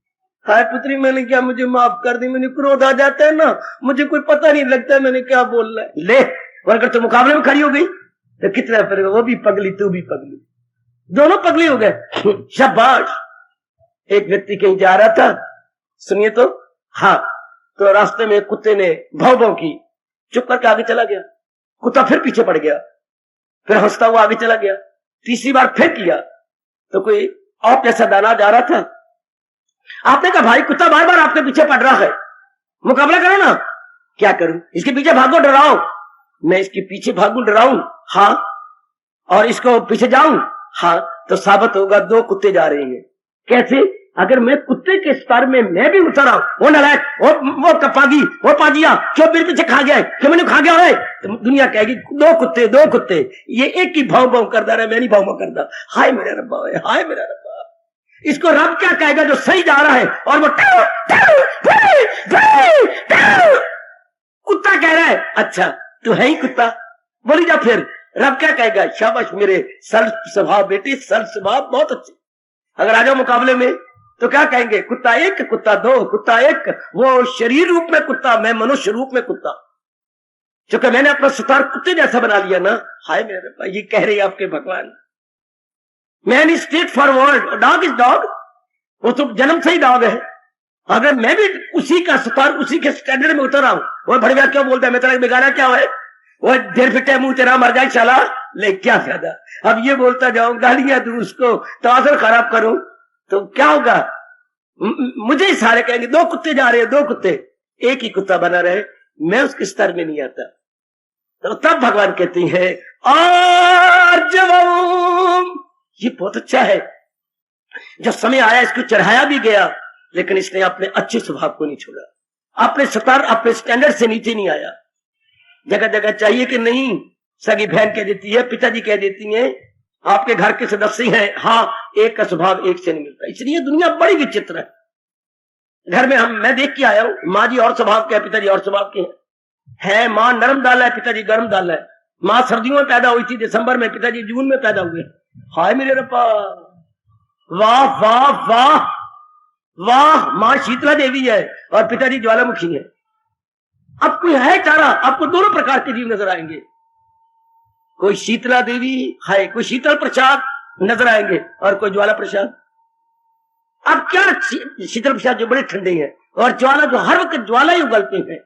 हाय पुत्री मैंने क्या, मुझे माफ कर दी, मैंने क्रोध आ जाता है ना, मुझे कोई पता नहीं लगता मैंने क्या बोल रहा है। ले, और अगर तू मुकाबले में खड़ी हो गई तो कितना फिर वो भी पगली तू भी पगली, दोनों पगली हो गए। शाबाश। एक व्यक्ति कहीं जा रहा था, सुनिए तो, हाँ, तो रास्ते में कुत्ते ने भौं भौं की, चुप करके आगे चला गया, कुत्ता फिर पीछे पड़ गया, फिर हंसता हुआ आगे चला गया, तीसरी बार फिर किया, तो कोई और जैसा दाना जा रहा था, आपने कहा भाई कुत्ता बार बार आपके पीछे पड़ रहा है, मुकाबला करो ना। क्या करूं, इसके पीछे भागो डराओ, मैं इसके पीछे भागू डराऊं, हाँ, और इसको पीछे जाऊं, हाँ, तो साबित होगा दो कुत्ते जा रहे हैं। कैसे? अगर मैं कुत्ते के स्तर में मैं भी उतर आऊं, वो नलायक, वो कपागी, वो पाजिया, क्यों मेरे पीछे खा गया है, क्यों मैंने खा गया है, तो दुनिया कहेगी दो कुत्ते, ये एक ही भाव भाव करता रहा, मैं नहीं भाव भाव करता, हाय मेरा रब्बा, हाय मेरा रब्बा। इसको रब क्या कहेगा जो सही जा रहा है और वो कुत्ता कह रहा है, अच्छा तू है ही कुत्ता, बोली जा फिर, रब क्या कहेगा, शाबाश मेरे सरल स्वभाव बेटी, सरल स्वभाव बहुत अच्छे। अगर आ जाओ मुकाबले में तो क्या कहेंगे, कुत्ता एक, कुत्ता दो, कुत्ता एक, वो शरीर रूप में कुत्ता, मैं मनुष्य रूप में कुत्ता, क्योंकि मैंने अपना सुतार कुत्ते जैसा बना लिया ना। हाय मेरे रब्बा, ये कह रहे आपके भगवान, man is straight forward, dog is dog, वो तो जन्म से ही डॉग है। अगर मैं भी उसी का सुतार, उसी के स्टैंडर्ड में उतर आऊं, वो भड़िया क्यों बोलता है, मैं तेरा बिगाड़ा क्या है, वो ढेर फिटे मुंह तेरा मर जाए शाला, ले क्या फायदा। अब ये बोलता जाऊं, गालियां दूं उसको, तवाज़ुन खराब करूं, तो क्या होगा, मुझे सारे कहेंगे दो कुत्ते जा रहे हैं, दो कुत्ते, एक ही कुत्ता बना रहे, मैं उसके स्तर में नहीं आता। तो तब भगवान कहते हैं आर्जवम, ये बहुत अच्छा है, जब समय आया इसको चढ़ाया भी गया, लेकिन इसने अपने अच्छे स्वभाव को नहीं छोड़ा, अपने स्तर, अपने स्टैंडर्ड से नीचे नहीं आया। जगह जगह चाहिए कि नहीं, सगी बहन कह देती है, पिताजी कह देती है, आपके घर के सदस्य हैं, हाँ, एक का स्वभाव एक से नहीं मिलता। इसलिए दुनिया बड़ी विचित्र है। घर में मैं देख के आया हूं, माँ जी और स्वभाव के है, पिताजी और स्वभाव के हैं। माँ नरम दाल है, पिताजी गर्म दाल है। माँ सर्दियों में पैदा हुई थी दिसंबर में, पिताजी जून में पैदा हुए। हाय मेरे रब्बा, वाह वाह वाह वाह, माँ शीतला देवी है और पिताजी ज्वालामुखी है। अब कोई है चारा, आपको दोनों प्रकार के जीव नजर आएंगे। कोई शीतला देवी है, कोई शीतल प्रसाद नजर आएंगे और कोई ज्वाला प्रसाद। अब क्या शीतल प्रसाद जो बड़े ठंडे हैं और ज्वाला जो हर वक्त ज्वाला ही उगलते हैं,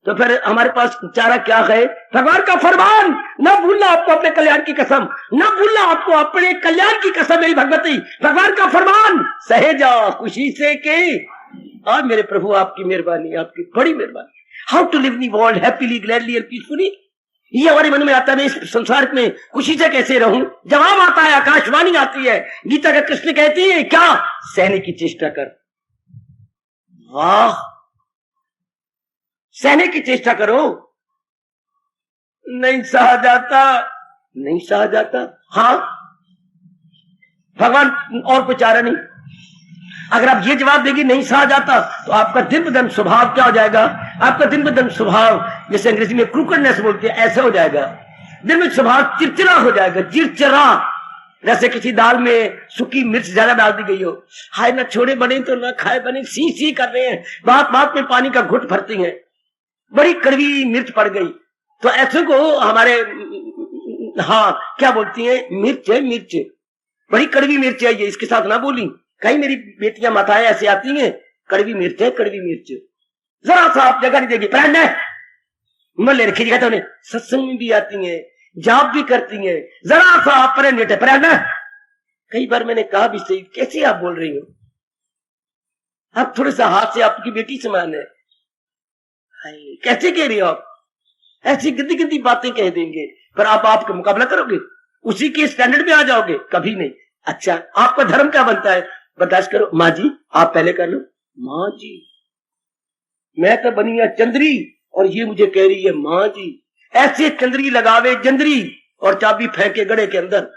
तो फिर हमारे पास चारा क्या है? भगवान का फरमान, न भूलना आपको अपने कल्याण की कसम, न भूलना आपको अपने कल्याण की कसम मेरी भगवती। भगवान का फरमान, सहे जाओ खुशी से के, और मेरे प्रभु आपकी मेहरबानी, आपकी बड़ी मेहरबानी। How to live in the world happily, gladly and peacefully, ये हमारे मन में आता है। मैं इस संसार में खुशी से कैसे रहूं? जवाब आता है, आकाशवाणी आती है, गीता का कृष्ण कहती है क्या? सहने की चेष्टा कर। वाह, सहने की चेष्टा करो। नहीं सहा जाता, नहीं सहा जाता। हाँ भगवान, और कुछ चारा नहीं। अगर आप ये जवाब देंगे नहीं सहा जाता, तो आपका दिन ब दिन स्वभाव क्या हो जाएगा? आपका दिन ब दिन स्वभाव, जैसे अंग्रेजी में क्रूकनेस बोलते हैं, ऐसा हो जाएगा। दिन में स्वभाव चिड़चिड़ा हो जाएगा, चिड़चिड़ा। जैसे किसी दाल में सूखी मिर्च ज्यादा डाल दी गई हो, हाय ना छोड़े बने तो ना खाए बने, सी सी कर रहे हैं, बात बात में पानी का घुट भरती हैं, बड़ी कड़वी मिर्च पड़ गई। तो ऐसे को हमारे, हाँ क्या बोलती हैं? मिर्च है, मिर्च, बड़ी कड़वी मिर्च है ये, इसके साथ ना बोली। कई मेरी बेटियां माताएं ऐसी आती हैं, कड़वी मिर्च है, कड़वी मिर्च, जरा सा आप जगह नहीं देगी, प्राण है मल्ले रखी जगह। तो उन्हें सत्संग में भी आती हैं, जाप भी करती हैं, जरा सा आप पर नेटे प्राण है। कई बार मैंने कहा भी सही, कैसे आप बोल रही हो? आप थोड़े सा हाथ से, आपकी बेटी समान है, कैसे कह रही हो आप? ऐसी गंदी गंदी बातें कह देंगे, पर आप आपका मुकाबला करोगे? उसी के स्टैंडर्ड में आ जाओगे? कभी नहीं। अच्छा, आपका धर्म क्या बनता है? बर्दाश्त करो। माँ जी आप पहले कर लो। माँ जी, मैं तो बनी है चंद्री और ये मुझे कह रही है माँ जी। ऐसे चंद्री लगावे जंद्री और चाबी फेंके गड़े के अंदर।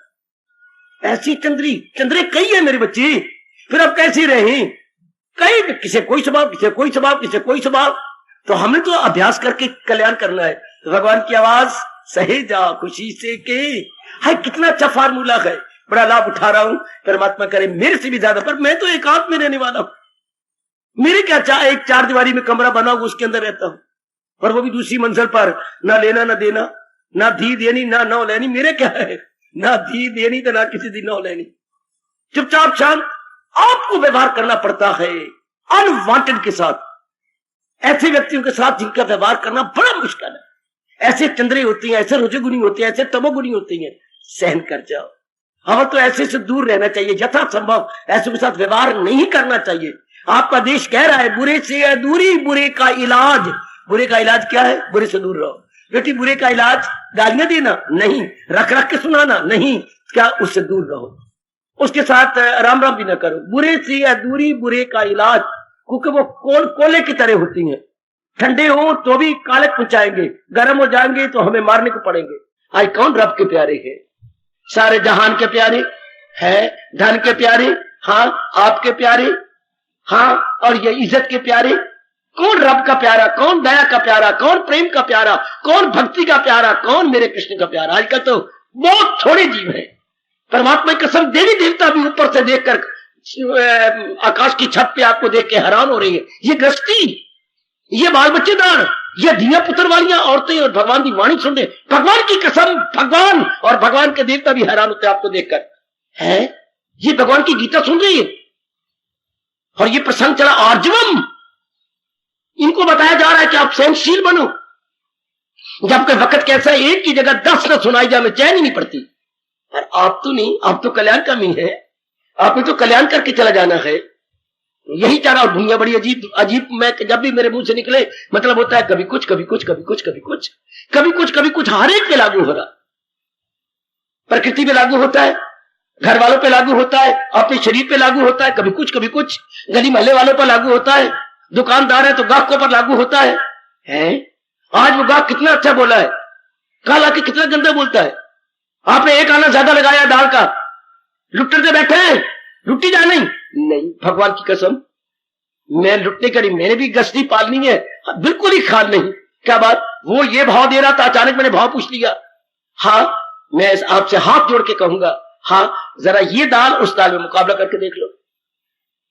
ऐसी चंद्री, चंद्रे कई है मेरे बच्चे, फिर अब कैसे रहे? कई, किसे कोई स्वभाव, किसे कोई स्वभाव, किसे कोई स्वभाव। तो हमें तो अभ्यास करके कल्याण करना है। तो भगवान की आवाज, सहे जा खुशी से के, हाय कितना अच्छा फार्मूला है, बड़ा लाभ उठा रहा हूं। परमात्मा करे मेरे से भी ज्यादा, पर मैं तो एकांत में रहने वाला हूं। मेरे क्या चाहे, एक चार दीवारी में कमरा बना हुआ उसके अंदर रहता हूं, पर वो भी दूसरी मंजिल पर, ना लेना ना देना, ना धी देनी ना नौ लेनी। मेरे क्या है, ना धी देनी तो ना किसी दी नौ लेनी। चुपचाप शांत आपको व्यवहार करना पड़ता है अनवांटेड के साथ, ऐसे व्यक्तियों के साथ जिनका व्यवहार करना बड़ा मुश्किल है। ऐसे चंद्रे होती हैं, ऐसे रुजगुनी होती हैं, ऐसे तमोगुनी होती हैं, सहन कर जाओ। हाँ तो ऐसे से दूर रहना चाहिए, यथासंभव ऐसे के साथ व्यवहार नहीं करना चाहिए। आपका देश कह रहा है बुरे से है दूरी, बुरे का इलाज। बुरे का इलाज क्या है? बुरे से दूर रहो। बेटी बुरे का इलाज गालियां देना नहीं, रख रख के सुनाना नहीं, क्या उससे दूर रहो, उसके साथ राम राम भी न करो। बुरे से है दूरी, बुरे का इलाज, क्योंकि वो कोले की तरह होती हैं, ठंडे हो तो भी काले पहुंचाएंगे, गर्म हो जाएंगे तो हमें मारने को पड़ेंगे। आज कौन रब के प्यारे हैं? सारे जहान के प्यारे है, धन के प्यारे, हाँ आपके प्यारे, हाँ और ये इज्जत के प्यारे। कौन रब का प्यारा, कौन दया का प्यारा, कौन प्रेम का प्यारा, कौन भक्ति का प्यारा, कौन मेरे कृष्ण का प्यारा? आजकल तो बहुत थोड़े जीव हैं। परमात्मा की कसम, देवी देवता भी ऊपर से देखकर आकाश की छत पे आपको देख के हैरान हो रही है। ये गृहस्थी, ये बाल बच्चेदार, ये धिया पुत्र वालियां औरतें और भगवान की वाणी सुन रहे, भगवान की कसम, भगवान और भगवान के देवता भी हैरान होते हैं आपको देखकर। है ये भगवान की गीता सुन रही है और ये प्रसंग चला आर्जवम, इनको बताया जा रहा है कि आप सहनशील बनो। जबकि वक्त कैसा है, एक की जगह 10 न सुनाई जाए, में चैन ही नहीं पड़ती। और आप तो नहीं, आप तो कल्याण कमी है, आपने तो कल्याण करके चला जाना है, यही चाह रहा। और दुनिया बड़ी अजीब अजीब, मैं जब भी मेरे मुंह से निकले मतलब होता है कभी कुछ कभी कुछ कभी कुछ कभी कुछ कभी कुछ कभी कुछ, हर एक पे लागू हो रहा। प्रकृति पे लागू होता है, घर वालों पे लागू होता है, अपने शरीर पे लागू होता है, कभी कुछ, गली मोहल्ले वालों पर लागू होता है, दुकानदार है तो ग्राहकों पर लागू होता है? आज वो ग्राहक कितना अच्छा बोला है, कल आके कितना गंदा बोलता है। आपने एक आना ज्यादा लगाया दाल का, लुट्टर से बैठे हैं, लुट्टी जा नहीं, भगवान की कसम मैं लुटने करी, मैंने भी गश्ती पालनी है, बिल्कुल ही खाल नहीं। क्या बात, वो ये भाव दे रहा था, अचानक मैंने भाव पूछ लिया। हाँ मैं आपसे हाथ जोड़ के कहूंगा, हाँ जरा ये दाल उस दाल में मुकाबला करके देख लो,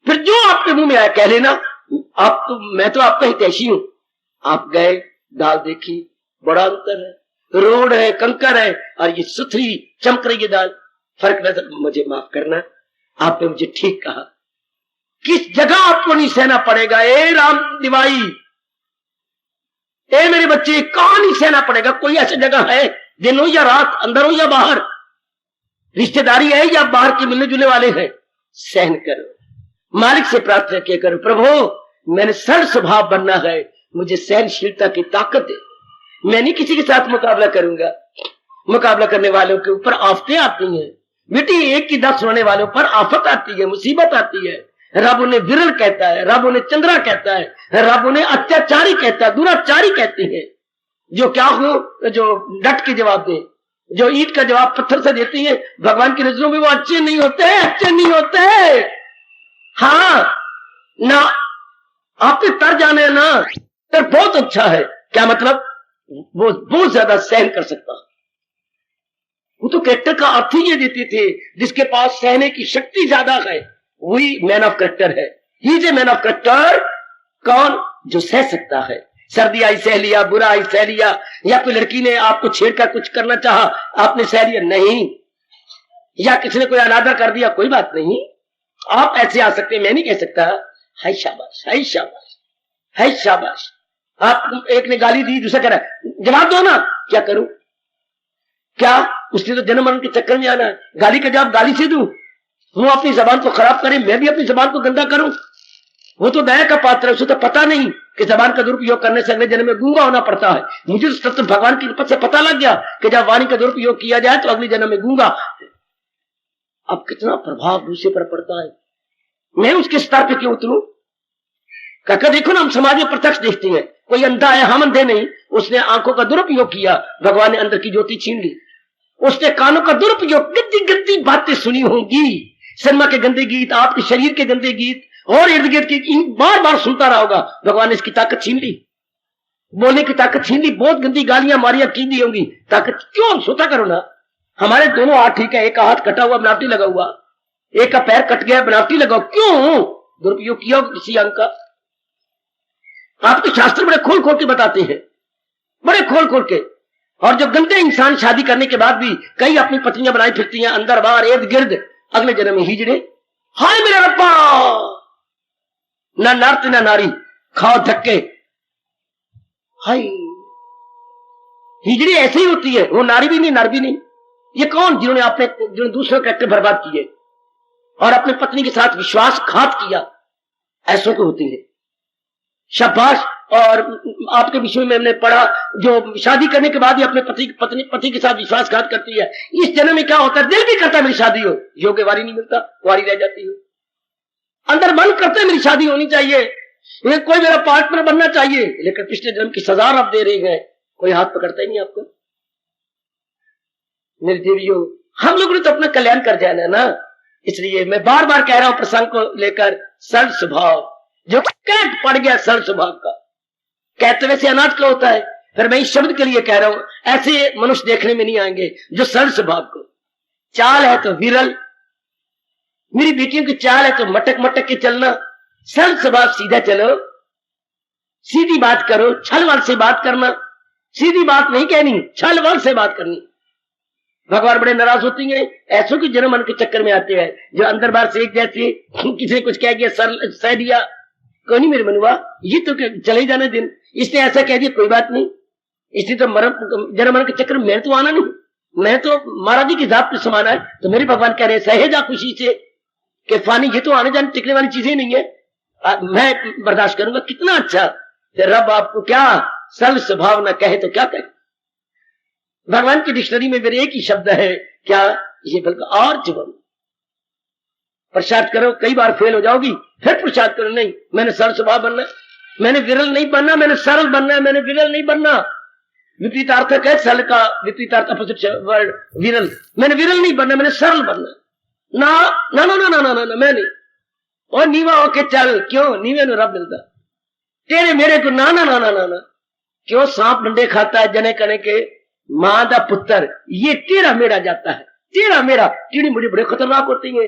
फिर जो आपके मुंह में आया कह लेना। आप तो, मैं तो आपका हितैषी हूं। आप गए, दाल देखी, बड़ा अंतर है, रोड है, कंकर है, और ये सुथरी चमक रही है दाल। फर्क नजर, मुझे माफ करना, आपने मुझे ठीक कहा। किस जगह आपको नहीं सहना पड़ेगा? ए राम दिवाई, ए मेरे बच्चे, कहां नहीं सहना पड़ेगा? कोई ऐसी जगह है, दिन हो या रात, अंदर हो या बाहर, रिश्तेदारी है या बाहर के मिलने जुलने वाले हैं, सहन करो। मालिक से प्रार्थना किया करो, प्रभु मैंने सरल स्वभाव बनना है, मुझे सहनशीलता की ताकत दे। मैं नहीं किसी के साथ मुकाबला करूंगा। मुकाबला करने वालों के ऊपर आफतें आती हैं बेटी, एक की 10 होने वालों पर आफत आती है, मुसीबत आती है। रब उन्हें विरल कहता है, रब उन्हें चंद्रा कहता है, रब उन्हें अत्याचारी कहता है, दुराचारी कहते हैं। जो क्या हो, जो डट के जवाब दे, जो ईंट का जवाब पत्थर से देती है, भगवान की नजरों में वो अच्छे नहीं होते, अच्छे नहीं होते। हाँ ना, आप पे तर जाने ना, तो बहुत अच्छा है। क्या मतलब? वो बहुत ज्यादा सहन कर सकता। वो तो कैरेक्टर का अर्थ ही ये देते थे, जिसके पास सहने की शक्ति ज्यादा है वही मैन ऑफ कैरेक्टर है। He is a man of character. कौन? जो सह सकता है। सर्दी आई सह लिया, बुरा आई सह लिया, या कोई लड़की ने आपको छेड़कर कुछ करना चाहा, आपने सह लिया नहीं, या किसी ने कोई अनादर कर दिया, कोई बात नहीं, आप ऐसे आ सकते, मैं नहीं कह सकता। हाय शाबाश, हाय शाबाश, हाय शाबाश। आप एक ने गाली दी, दूसरा कह रहा है जवाब दो ना, क्या करूं? क्या उसने तो जन्म मरण के चक्कर में आना है? गाली का जवाब गाली से दूं? वो अपनी जबान को खराब करे, मैं भी अपनी जबान को गंदा करूं? वो तो दया का पात्र है, उसे तो पता नहीं कि जबान का दुरुपयोग करने से अगले जन्म में गूंगा होना पड़ता है। मुझे तो सत्य भगवान की कृपा से पता लग गया कि जब वाणी का दुरुपयोग किया जाए तो अगले जन्म में गूंगा। अब कितना प्रभाव दूसरे पर पड़ता है, मैं उसके स्तर पे क्यों उतरूं? काका देखो ना, हम समाज में प्रत्यक्ष देखते हैं, कोई अंधा है, हम अंधे नहीं, उसने आंखों का दुरुपयोग किया, भगवान ने अंदर की ज्योति छीन ली। उसने कानों का दुरुपयोग, गंदी गंदी बातें सुनी होंगी, सिनेमा के गंदे गीत, आपके शरीर के गंदे गीत और इर्द गिर्द की बार बार सुनता रहा होगा, भगवान ने इसकी ताकत छीन ली, बोलने की ताकत छीन ली, बहुत गंदी गालियां मारियां की दी होंगी, ताकत क्यों? सोचा करो ना, हमारे दोनों हाथ ठीक है, एक का हाथ कटा हुआ बनावटी लगा हुआ, एक का पैर कट गया बनावटी लगाओ, क्यों? दुरुपयोग किया किसी अंग का। आपके शास्त्र बड़े खोल खोल के बताते हैं, बड़े खोल खोल के। और जो गंदे इंसान शादी करने के बाद भी कई अपनी पत्नियां बनाई फिरती हैं, अंदर बाहर इर्द गिर्द, अगले जन्म में हिजड़े। हाय मेरा रब्बा, ना नारती ना नारी, खाओ धक्के। हाय, हिजड़ी ऐसे ही होती है, वो नारी भी नहीं नर भी नहीं। ये कौन? जिन्होंने दूसरे कैरेक्टर बर्बाद किए और अपनी पत्नी के साथ विश्वासघात किया, ऐसों को होती है। शाबाश। और आपके विषय में मैंने पढ़ा, जो शादी करने के बाद ही अपने पति के साथ विश्वासघात करती है, इस जन्म में क्या होता है? दिल भी करता है मेरी शादी हो, योग्य वारी नहीं मिलता, वारी रह जाती है। अंदर मन करता है मेरी शादी होनी चाहिए, कोई मेरा पार्टनर बनना चाहिए, लेकिन पिछले जन्म की सजा आप दे रहे हैं, कोई हाथ पकड़ता ही नहीं आपको। मेरी देवियों, हम लोगों ने तो अपना कल्याण कर जाना ना, इसलिए मैं बार बार कह रहा हूं प्रसंग को लेकर, सरल स्वभाव जो कैट पड़ गया सरल स्वभाव का। कहते वैसे अनाथ का होता है, फिर मैं इस शब्द के लिए कह रहा हूं, ऐसे मनुष्य देखने में नहीं आएंगे जो सरल स्वभाव को। चाल है तो विरल, मेरी बेटियों की चाल है तो मटक मटक के चलना, सरल स्वभाव, सीधा चलो, सीधी बात करो, छलवाल से बात करना, सीधी बात नहीं कहनी, छलवाल से बात करनी। भगवान बड़े नाराज होती हैं ऐसों की जन्म मन के चक्कर में आते हैं, जो अंदर बाहर से एक जैसे, किसी ने कुछ कह दिया, सरल सह दिया, कोई नहीं मेरे मनुआ, ये तो चले जाने दिन, इसने ऐसा कह दिया, कोई बात नहीं, इसने तो जन्म मन के चक्कर में तो आना नहीं, मैं तो महाराज जी की जात पे समाना है, तो मेरे भगवान कह रहे सहे जा खुशी से कि फानी ये तो आने जाने टिकने वाली चीजें नहीं है, मैं बर्दाश्त करूंगा। कितना अच्छा रब आपको क्या सरल स्वभाव न कहे तो क्या कहे। भगवान की डिक्शनरी में मेरे एक ही शब्द है, क्या? ये बल्कि और जीवन प्रसाद करो, कई बार फेल हो जाओगी, फिर प्रसाद करो, नहीं मैंने सरल स्वभाव बनना है, मैंने विरल नहीं बनना, मैंने सरल बनना है, मैंने विरल नहीं बनना। विपरीतार्थक है सरल का, विपरीतार्थ अपोजिट वर्ड विरल, मैंने विरल नहीं बनना, मैंने सरल बनना। ना ना ना ना ना ना ना, ना मैं नहीं। और नीवा होके चल, क्यों? नीवे में रब मिलता, तेरे मेरे को ना ना ना ना ना ना, क्यों? सांप डंडे खाता है जने कने के, मां दा पुत्र, ये तेरा मेरा जाता है, तेरा मेरा। कीड़ी मुड़ी बड़े खतरनाक होती है,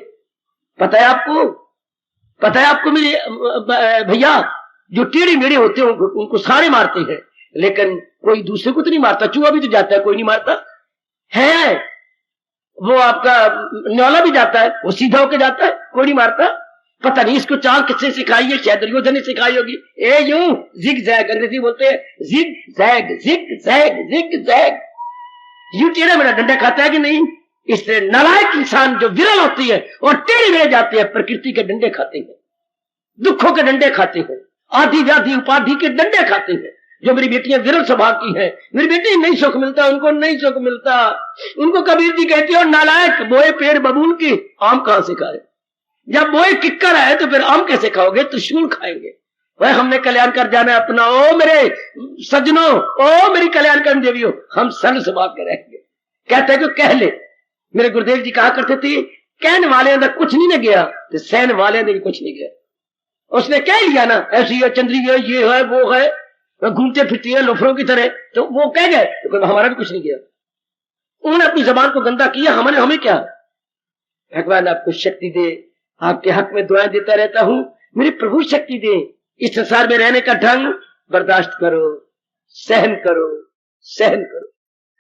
पता है आपको? पता है आपको मेरे भैया? जो टेढ़े मेढ़े होते हैं उनको सारे मारते हैं, लेकिन कोई दूसरे को तो नहीं मारता। चूहा भी तो जाता है, कोई नहीं मारता है। वो आपका न्योला भी जाता है, वो सीधा होके जाता है, कोई नहीं मारता। पता नहीं इसको चाल किसने सिखाई है, शायद दुर्योधन ने सिखाई होगी। ए यूं जिग जैग, अंग्रेजी बोलते हैं zigzag, zigzag, zigzag. यूं टेढ़ा मेरा डंडा खाता है कि नहीं? इसलिए नालायक इंसान जो विरल होती है और टेढ़े मेढ़े जाते हैं, प्रकृति के डंडे खाते हैं, दुखों के डंडे खाते हैं, आदि व्याधि उपाधि के डंडे खाते हैं। जो मेरी बेटियां विरल स्वभाव की हैं, मेरी बेटी नहीं सुख मिलता, उनको नहीं सुख मिलता। उनको कबीर जी कहते हो नालायक, बोए पेड़ बबूल की, आम कहां से खाए? जब बोए किक्कर है तो फिर आम कैसे खाओगे? त्रिशूल खाएंगे। वह हमने कल्याण कर जाना है अपना। ओ मेरे सज्जनों, ओ मेरी कल्याण कर देवियों, हम सरल स्वभाव के रहेंगे। कहते हैं कि कह ले। मेरे गुरुदेव जी कहा करते थे, कहने वाले अंदर कुछ नहीं न गया तो सहन वाले अंदर भी कुछ नहीं गया। उसने कह लिया ना ऐसी है, चंद्री है, ये है, वो है, घूमते फिरती है लोफरों की तरह, तो वो कह गए तो हमारा भी कुछ नहीं गया। उन्होंने अपनी जबान को गंदा किया, हमें क्या? भगवान आपको शक्ति दे, आपके हक में दुआएं देता रहता हूं। मेरे प्रभु शक्ति दे। इस संसार में रहने का ढंग बर्दाश्त करो, सहन करो, सहन करो,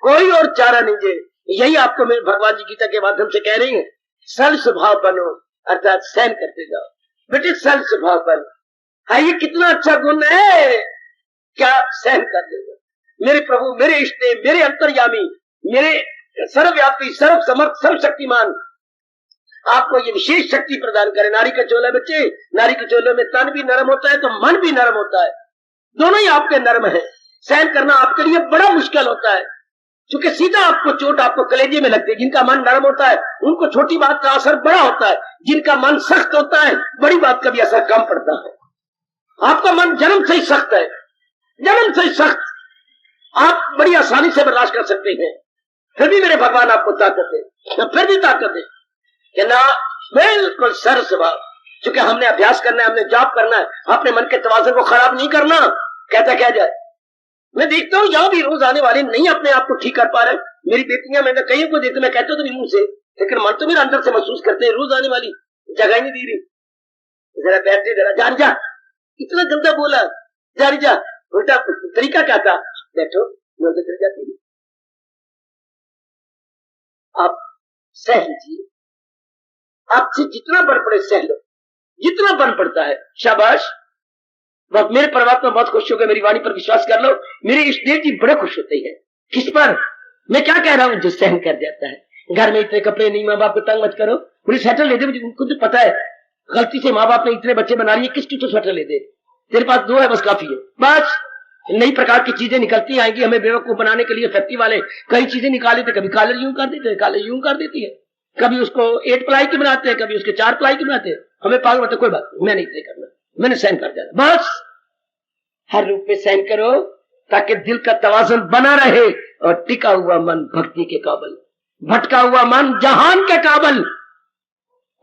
कोई और चारा नहीं है। यही आपको मेरे भगवान जी गीता के माध्यम से कह रही है। सरल स्वभाव बनो, अर्थात सहन करते जाओ। बेटे सरल स्वभाव बनो। हाँ, ये कितना अच्छा गुण है, क्या सहन कर देगा। मेरे प्रभु, मेरे इष्ट देव, मेरे अंतर्यामी, मेरे सर्वव्यापी, सर्व समर्थ, सर्वशक्तिमान आपको ये विशेष शक्ति प्रदान करे। नारी का चोला बच्चे, नारी के चोले में तन भी नरम होता है तो मन भी नरम होता है, दोनों ही आपके नरम है। सहन करना आपके लिए बड़ा मुश्किल होता है, क्योंकि सीधा आपको चोट आपको कलेजे में लगती है। जिनका मन नरम होता है उनको छोटी बात का असर बड़ा होता है, जिनका मन सख्त होता है बड़ी बात का भी असर कम पड़ता है। आपका मन जन्म से ही सख्त है, जन्म से ही सख्त, आप बड़ी आसानी से बर्दाश्त कर सकते हैं, फिर भी मेरे भगवान आपको ताकत है, फिर भी ताकत है कि ना बिल्कुल सरल स्वभाव। क्योंकि हमने अभ्यास करना है, हमने जाप करना है, अपने मन के तवाज़ुन को खराब नहीं करना। कहता क्या जाए, मैं देखता हूँ यहाँ भी रोज आने वाले नहीं अपने आप को ठीक कर पा रहे। मेरी बेटियां, मैंने कईयों को देखते, मैं कहता हूँ तो मुंह से, लेकिन मन तो मेरा अंदर से महसूस करते हैं रोज आने वाली जगह ही नहीं दे रही। जरा बैठते, जरा जान जा, इतना गंदा बोला, जारी जा, उल्टा तरीका क्या था, बैठो, चली जाती है। आप सह लीजिए, आपसे जितना बन पड़े सह लो, जितना बन पड़ता है, शाबाश। बस मेरे परमात्मा बहुत खुश हो गए, मेरी वाणी पर विश्वास कर लो। मेरे इष्ट देव जी बड़े खुश होते हैं। किस पर? मैं क्या कह रहा हूं? जो सहन कर जाता है। घर में इतने कपड़े नहीं, माँ बाप को तंग मत करो, मुझे स्वेटर ले दे, मुझे खुद पता है गलती से माँ बाप ने इतने बच्चे बना लिए, किसकी तो स्वेटर ले दे, तेरे पास 2 है बस काफी है। बस नई प्रकार की चीजें निकलती आएंगी हमें बेवकूफ बनाने के लिए। फैक्ट्री वाले कई चीजें निकाले थे, कभी कॉलर यूं कर देते, कॉलर यूं कर देती है, कभी उसको 8 प्लाई की बनाते हैं, कभी उसके 4 प्लाई की बनाते हैं। हमें पागल बताते, कोई बात नहीं, मैं नहीं तय करना, मैंने सहन कर जाना। बस हर रूप में सहन करो ताकि दिल का तवाज़ुन बना रहे और टिका हुआ मन भक्ति के काबिल, भटका हुआ मन जहान के काबिल।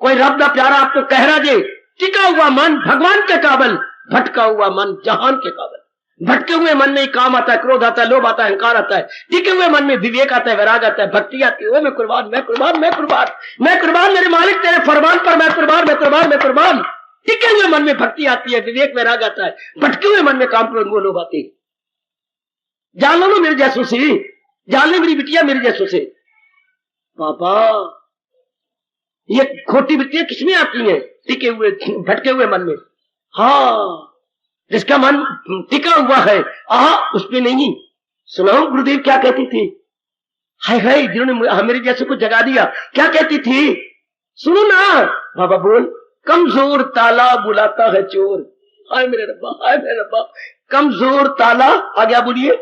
कोई रब दा प्यारा आपको कह रहा जे, टिका हुआ मन भगवान के काबिल, भटका हुआ मन जहान के काबिल। भटके हुए मन में काम आता है, क्रोध आता है, लोभ आता है, अहंकार आता है। टिके हुए मन में विवेक आता है, वैराग आता है, भक्ति आती है। मैं कुर्बान, मैं कुर्बान, मैं कुर्बान, मैं कुर्बान, मेरे मालिक तेरे फरमान पर मैं कुर्बान, मैं कुर्बान, मैं कुर्बान। टिके हुए मन में भक्ति आती है, विवेक वैराग आता है। भटके हुए मन में काम, क्रोध, मोह, लोभ आते हैं। जान लो मेरे जैसों से, जान ले मेरी बिटिया मेरे जैसों से। पापा ये खोटी वृत्तियां किसमें आती हैं? टिके हुए, भटके हुए मन में। हाँ, जिसका मन टिका हुआ है, उसमें नहीं। सुनाओ गुरुदेव क्या कहती थी? हाय हाय, जिन्होंने मेरे जैसे को जगा दिया, क्या कहती थी? सुनो ना बाबा, बोल। कमजोर ताला बुलाता है चोर। हाय मेरे रब्बा, हाय मेरे रब्बा, कमजोर ताला आ गया, बोलिए,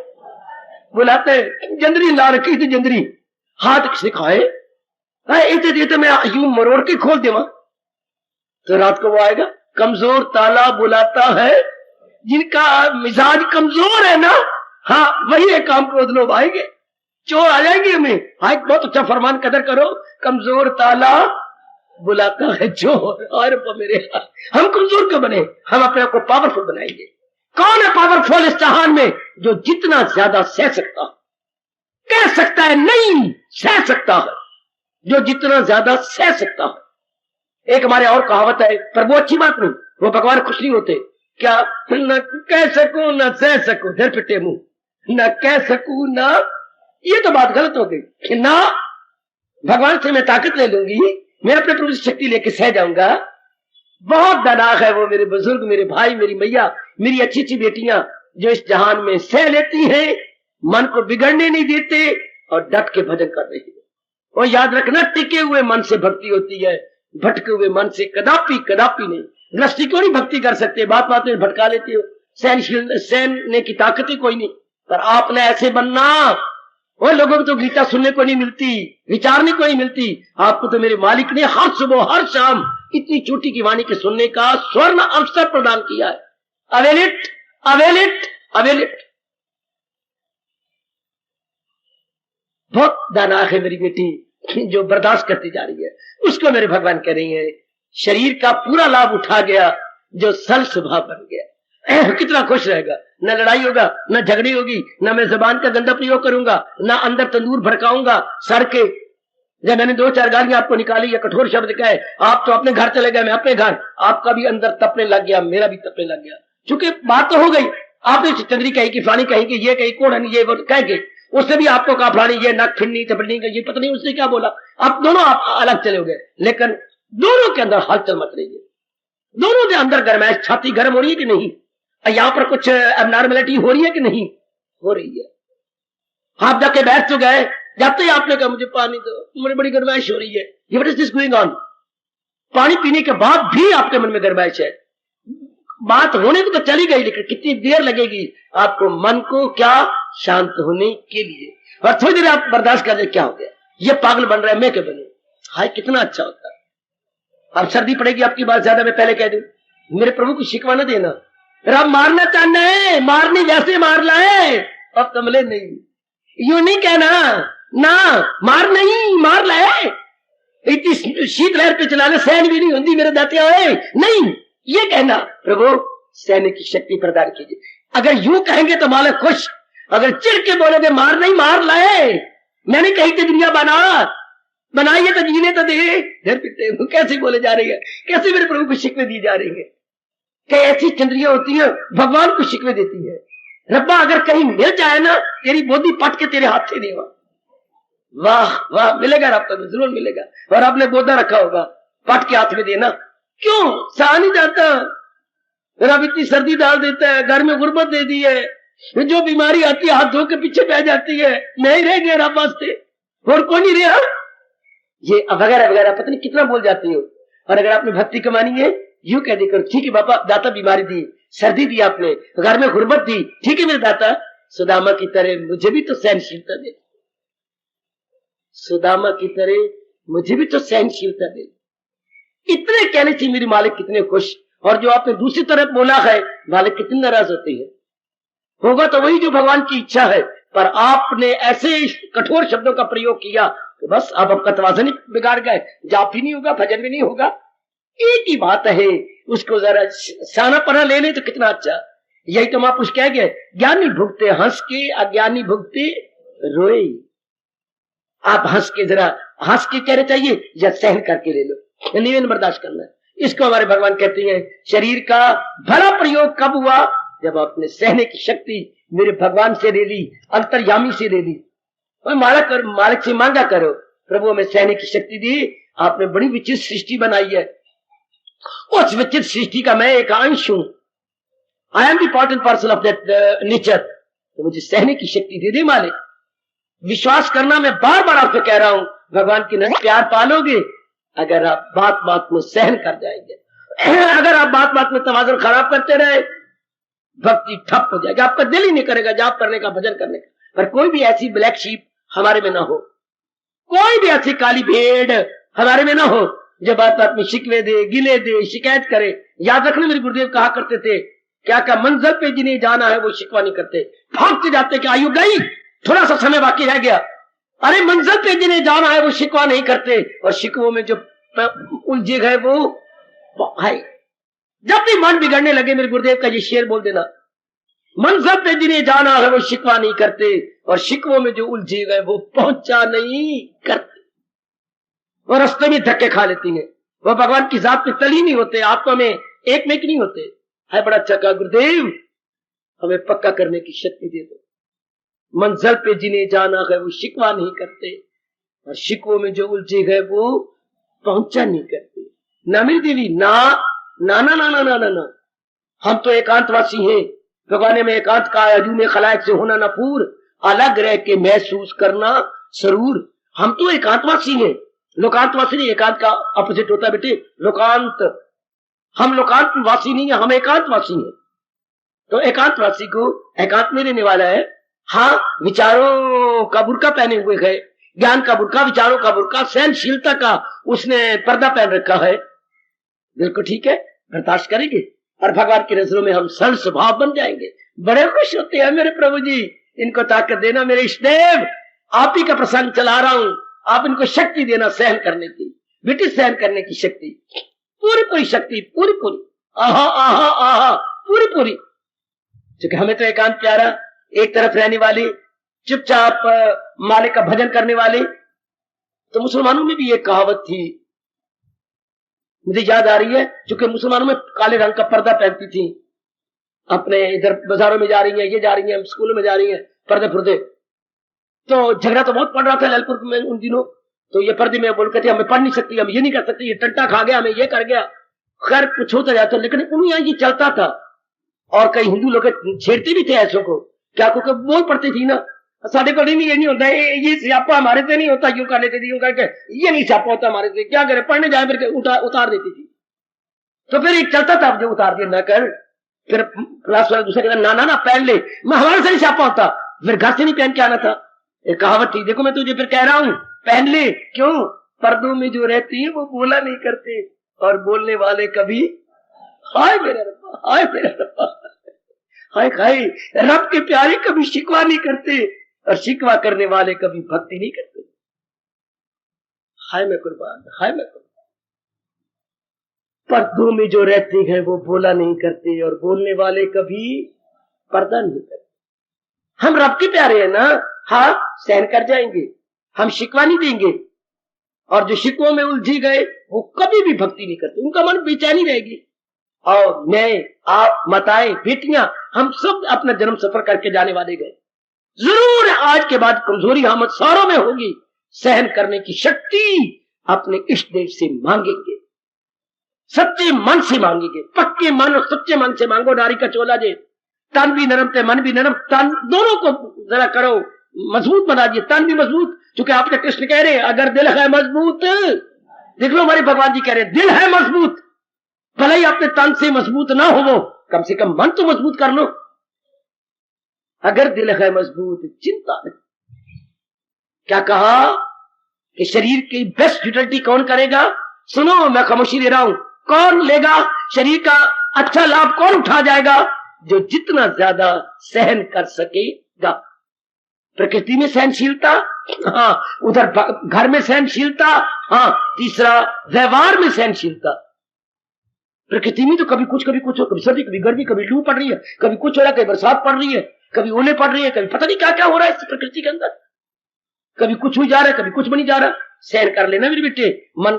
बुलाते हैं। जंदरी ला रखी थी, जंदरी हाथ किसने खाए? इतने देते मैं यूं मरोड़ के खोल देवा तो रात को वो आएगा। कमजोर ताला बुलाता है, जिनका मिजाज कमजोर है ना, हाँ वही है काम क्रोध लोभ आएंगे, चोर आ जाएंगे हमें। हाँ बहुत अच्छा फरमान, कदर करो। कमजोर ताला बुलाता है चोर। और मेरे हम कमजोर क्यों बने? हम अपने आप को पावरफुल बनाएंगे। कौन है पावरफुल इस जहान में? जो जितना ज्यादा सह सकता, कह सकता है नहीं, सह सकता है, जो जितना ज्यादा सह सकता है। एक हमारे और कहावत है, पर वो अच्छी बात नहीं, वो भगवान खुश नहीं होते। क्या? न कह सको न सह सको, धर पिटे मुंह। ना कह सकूं ना, ये तो बात गलत हो गई। ना भगवान से मैं ताकत ले लूंगी, मैं अपने प्रभु से शक्ति लेके सह जाऊंगा। बहुत दनाक है वो मेरे बुजुर्ग, मेरे भाई, मेरी मैया, मेरी अच्छी अच्छी बेटियां जो इस जहान में सह लेती हैं, मन को बिगड़ने नहीं देते और डट के भजन कर रही है। और याद रखना, टिके हुए मन से भक्ति होती है, भटके हुए मन से कदापि कदापि नहीं। दृष्टि को नहीं भक्ति कर सकते, बात बात में भटका लेते हो, सहने की ताकत ही कोई नहीं। पर आपने ऐसे बनना, वो लोगों को तो गीता सुनने को नहीं मिलती, विचारने को नहीं मिलती, आपको तो मेरे मालिक ने हर सुबह हर शाम इतनी छोटी की वाणी के सुनने का स्वर्ण अवसर प्रदान किया है। Avail it, avail it, avail it. बहुत दानाक है मेरी बेटी जो बर्दाश्त करती जा रही है, उसको मेरे भगवान कह रही है शरीर का पूरा लाभ उठा गया जो सल स्वभाव बन गया। कितना खुश रहेगा, न लड़ाई होगा, न झगड़ी होगी, न मैं जबान का गंदा प्रयोग करूंगा, न अंदर तंदूर भड़काऊंगा सर के। जब मैंने 2-4 गालियां आपको निकाली या कठोर शब्द कहे, आप तो अपने घर चले गए, मैं अपने घर, आपका भी अंदर तपने लग गया, मेरा भी तपने लग गया। चूंकि बात तो हो गई, आपने चंद्री कही कि फलानी कही कि ये कही कौन ये वो कह के, उसने भी आपको कहा फलानी ये नक फिरनी तपड़नी का, ये पता नहीं उसने क्या बोला, आप दोनों आप अलग चले गए, लेकिन दोनों के अंदर हलचल मच रही है, दोनों के अंदर गर्माइश, छाती गर्म हो रही है कि नहीं, यहाँ पर कुछ एबनॉर्मलिटी हो रही है कि नहीं हो रही है। आप जाके बैठ तो गए, जाते ही आपने कहा मुझे पानी दो, मुझे बड़ी गर्माइश हो रही है, ये what is this going on. पानी पीने के बाद भी आपके मन में गर्माइश है, बात होने को तो चली गई, लेकिन कितनी देर लगेगी आपको मन को क्या शांत होने के लिए। और थोड़ी देर आप बर्दाश्त कर दे, क्या हो गया, ये पागल बन रहा है, मैं क्या बनूं, हाय कितना अच्छा होता। अब सर्दी पड़ेगी आपकी बात ज्यादा, मैं पहले कह दूं, मेरे प्रभु को शिकवा न देना, रब मारना चाहना है, मारनी वैसे मार लाए, अब कमले नहीं, यूं नहीं कहना ना, मार नहीं मार लाए, इतनी शीत लहर पे चलाने सहन भी नहीं होती मेरे दातिया, नहीं, ये कहना प्रभु सहने की शक्ति प्रदान कीजिए। अगर यूं कहेंगे तो मालिक खुश, अगर चिढ़ के बोलोगे मार नहीं मार लाए, मैंने कही थी दुनिया बनाइए तो जीने तो दे, घर पिटे कैसे बोले जा रही है, कैसे मेरे प्रभु को शिकवे दी जा रही है। कई ऐसी चंद्रियां होती है भगवान को शिकवे देती है, रब्बा अगर कहीं मिल जाए ना तेरी बोधी पट के तेरे हाथ से देवा, वाह वाह मिलेगा, रब्बा को जरूर मिलेगा। और आपने बोधा रखा होगा, पट के हाथ में देना, क्यों सहा नहीं जाता, रब इतनी सर्दी डाल देता है, घर में गुर्बत दे दी है, जो बीमारी आती है हाथ धो के पीछे बह जाती है, मैं ही रह गया रब वास्ते और कोई नहीं रहा, ये वगैरह वगैरह पता नहीं कितना बोल जाती हो। और अगर आपने भक्ति कमानी है यूं कह देकर, ठीक है बाबा दाता बीमारी दी, सर्दी दी आपने, घर में गुर्बत दी, ठीक है मेरे दाता, सुदामा की तरह मुझे भी तो सहनशीलता दे, सुदामा की तरह मुझे भी तो सहनशीलता दे। इतने कहने से मेरी मालिक कितने खुश, और जो आपने दूसरी तरफ बोला है मालिक कितनी नाराज होती है। होगा तो वही जो भगवान की इच्छा है, पर आपने ऐसे कठोर शब्दों का प्रयोग किया तो बस अब आपका तवाज़ुन ही बिगाड़ गए, जाप भी नहीं होगा, भजन भी नहीं होगा। एक ही बात है, उसको जरा साना पना ले ले तो कितना अच्छा। यही तो महापुरुष कह गए, ज्ञानी भुगते हंस के, अज्ञानी भुगते रोए। आप हंस के जरा हंस के कहना चाहिए या सहन करके ले लो, निवेदन बर्दाश्त करना है। इसको हमारे भगवान कहते हैं शरीर का भला प्रयोग कब हुआ, जब आपने सहने की शक्ति मेरे भगवान से ले ली, अंतर्यामी से ले ली। और मालिक से मांगा करो, प्रभु हमें सहने की शक्ति दी, आपने बड़ी विचित्र सृष्टि बनाई है, उस विचित्र सृष्टि का मैं एक अंश हूं, I am the part and parcel of that nature, तो मुझे सहने की शक्ति दे दे मालिक। विश्वास करना, मैं बार बार आपसे कह रहा हूं, भगवान के नजर प्यार पालोगे अगर आप बात बात में सहन कर जाएंगे। अगर आप बात बात में तवाज़ुन खराब करते रहे, भक्ति ठप हो जाएगी, आपका दिल ही नहीं करेगा जाप करने का, भजन करने का। पर कोई भी ऐसी ब्लैक शीप हमारे में ना हो, कोई भी ऐसी काली भेड़ हमारे में ना हो जो बात बात में शिकवे दे, गिले दे, शिकायत करे। याद रखना मेरे गुरुदेव कहा करते थे, क्या मंजिल पे जिन्हें जाना है वो शिकवा नहीं करते, भागते जाते कि आयु गई, थोड़ा सा समय बाकी रह गया। अरे मंजिल पे जिन्हें जाना है वो शिकवा नहीं करते, और शिकवों में जो उलझे गए वो है। जब भी मन बिगड़ने लगे मेरे गुरुदेव का ये शेर बोल देना, मंजिल पे जिन्हें जाना है वो शिकवा नहीं करते, और शिकवों में जो उलझे गए वो पहुंचा नहीं करते, और रास्ते में धक्के खा लेती हैं। वो भगवान की जात में तली नहीं होते, आत्मा में एक में नहीं होते। है बड़ा अच्छा कहा गुरुदेव, हमें पक्का करने की शक्ति दे दो, मंजिल पे जिन्हें जाना है वो शिकवा नहीं करते, और शिकवों में जो उलझे गए वो पहुंचा नहीं करते। ना मेरी देवी, ना ना ना ना ना ना ना ना, हम तो एकांतवासी हैं। भगवान में एकांत का अजू में खलायक से होना नफूर, अलग रह के महसूस करना सरूर। हम तो एकांतवासी हैं। लोकांतवासी नहीं, एकांत का अपोजिट होता है बेटे, लोकांत। हम लोकांतवासी नहीं है, हम एकांतवासी हैं। तो एकांतवासी को एकांत में रहने वाला है। हाँ, विचारों का बुर्का पहने हुए है, ज्ञान का बुर्का, विचारों का बुर्का, सहनशीलता का उसने पर्दा पहन रखा है। बिल्कुल ठीक है, बर्दाश्त करेंगे और भगवान की नजरों में हम सरल स्वभाव बन जाएंगे। बड़े खुश होते हैं मेरे प्रभु जी, इनको ताकत देना मेरे इष्टदेव। आप ही का प्रसंग चला रहा हूं, आप इनको शक्ति देना सहन करने की, बेटी सहन करने की शक्ति, पूरी पूरी शक्ति, पूरी पूरी, आहा आहा आहा, पूरी पूरी। क्योंकि हमें तो एकांत प्यारा, एक तरफ रहने वाले, चुपचाप मालिक का भजन करने वाले। तो मुसलमानों में भी एक कहावत थी, मुझे याद आ रही है, क्योंकि मुसलमानों में काले रंग का पर्दा पहनती थी, अपने इधर बाजारों में जा रही हैं, ये जा रही हैं, स्कूलों में जा रही हैं, पर्दे पुर्दे। तो झगड़ा तो बहुत पड़ रहा था ललितपुर में उन दिनों। तो ये पर्दे में बोल के थे हमें पढ़ नहीं सकती, हम ये नहीं कर सकती, ये टंटा खा गया, हमें ये कर गया। खैर कुछ होता जाता, लेकिन उन यहाँ ये चलता था। और कई हिंदू लोग छेड़ते भी थे ऐसों को, क्या क्योंकि बोल पड़ती थी ना, साढ़े पढ़ी नहीं, ये नहीं होता, ये स्यापा हमारे से नहीं होता, यूं कर लेते थे, यूं करके ये नहीं स्यापा होता हमारे से, क्या करे, पढ़ने जाए फिर उतार देती थी। तो फिर एक चलता था, जो उतार दिया न कर, फिर क्लास वाला दूसरा कहता ना ना ना पहन ले, मैं हमारे से नहीं स्यापा होता, फिर घर से नहीं पहन के आना था। एक कहावत थी, देखो मैं तुझे फिर कह रहा हूं पहन ले, क्यों, पर्दों में जो रहती है वो बोला नहीं करते, और बोलने वाले कभी, हाय मेरा रब्बा, हाय मेरा रब्बा, हाय हाय, रब के प्यारे कभी शिकवा नहीं करते, और शिकवा करने वाले कभी भक्ति नहीं करते। हाय मैं कुर्बान, हाय मैं कुर्बान। पर्दों में जो रहते हैं वो बोला नहीं करते, और बोलने वाले कभी पर्दा नहीं करते। हम रब के प्यारे हैं ना, हाँ सहन कर जाएंगे, हम शिकवा नहीं देंगे। और जो शिकवों में उलझी गए वो कभी भी भक्ति नहीं करते, उनका मन बेचैनी रहेगी। और मैं, आप, माताएं, बेटियां, हम सब अपना जन्म सफर करके जाने वाले गए। जरूर आज के बाद कमजोरी हम सारों में होगी, सहन करने की शक्ति अपने इष्ट देव से मांगेंगे, सच्चे मन से मांगेंगे, पक्के मन और सच्चे मन से मांगो। नारी का चोला जे, तन भी नरम थे मन भी नरम, तन दोनों को जरा करो मजबूत बना दिए, तन भी मजबूत, क्योंकि आपके कृष्ण कह रहे हैं अगर दिल है मजबूत, देख लो हमारे भगवान जी कह रहे हैं दिल है मजबूत, भले ही अपने तन से मजबूत ना हो, वो कम से कम मन तो मजबूत कर लो। अगर दिल है मजबूत चिंता नहीं। क्या कहा कि शरीर की बेस्ट यूटिलिटी कौन करेगा? सुनो, मैं खामोशी दे रहा हूं, कौन लेगा शरीर का अच्छा लाभ, कौन उठा जाएगा? जो जितना ज्यादा सहन कर सकेगा। प्रकृति में सहनशीलता, हाँ, उधर घर में सहनशीलता, हाँ, तीसरा व्यवहार में सहनशीलता। प्रकृति में तो कभी कुछ हो, कभी सर्दी, कभी गर्मी, कभी लू पड़ रही है, कभी कुछ हो रहा है, कभी बरसात पड़ रही है, कभी ओले पड़ रही है, कभी पता नहीं क्या क्या हो रहा है इस प्रकृति के अंदर, कभी कुछ हो जा रहा है, कभी कुछ बनी जा रहा है। सहन कर लेना मेरे बेटे, मन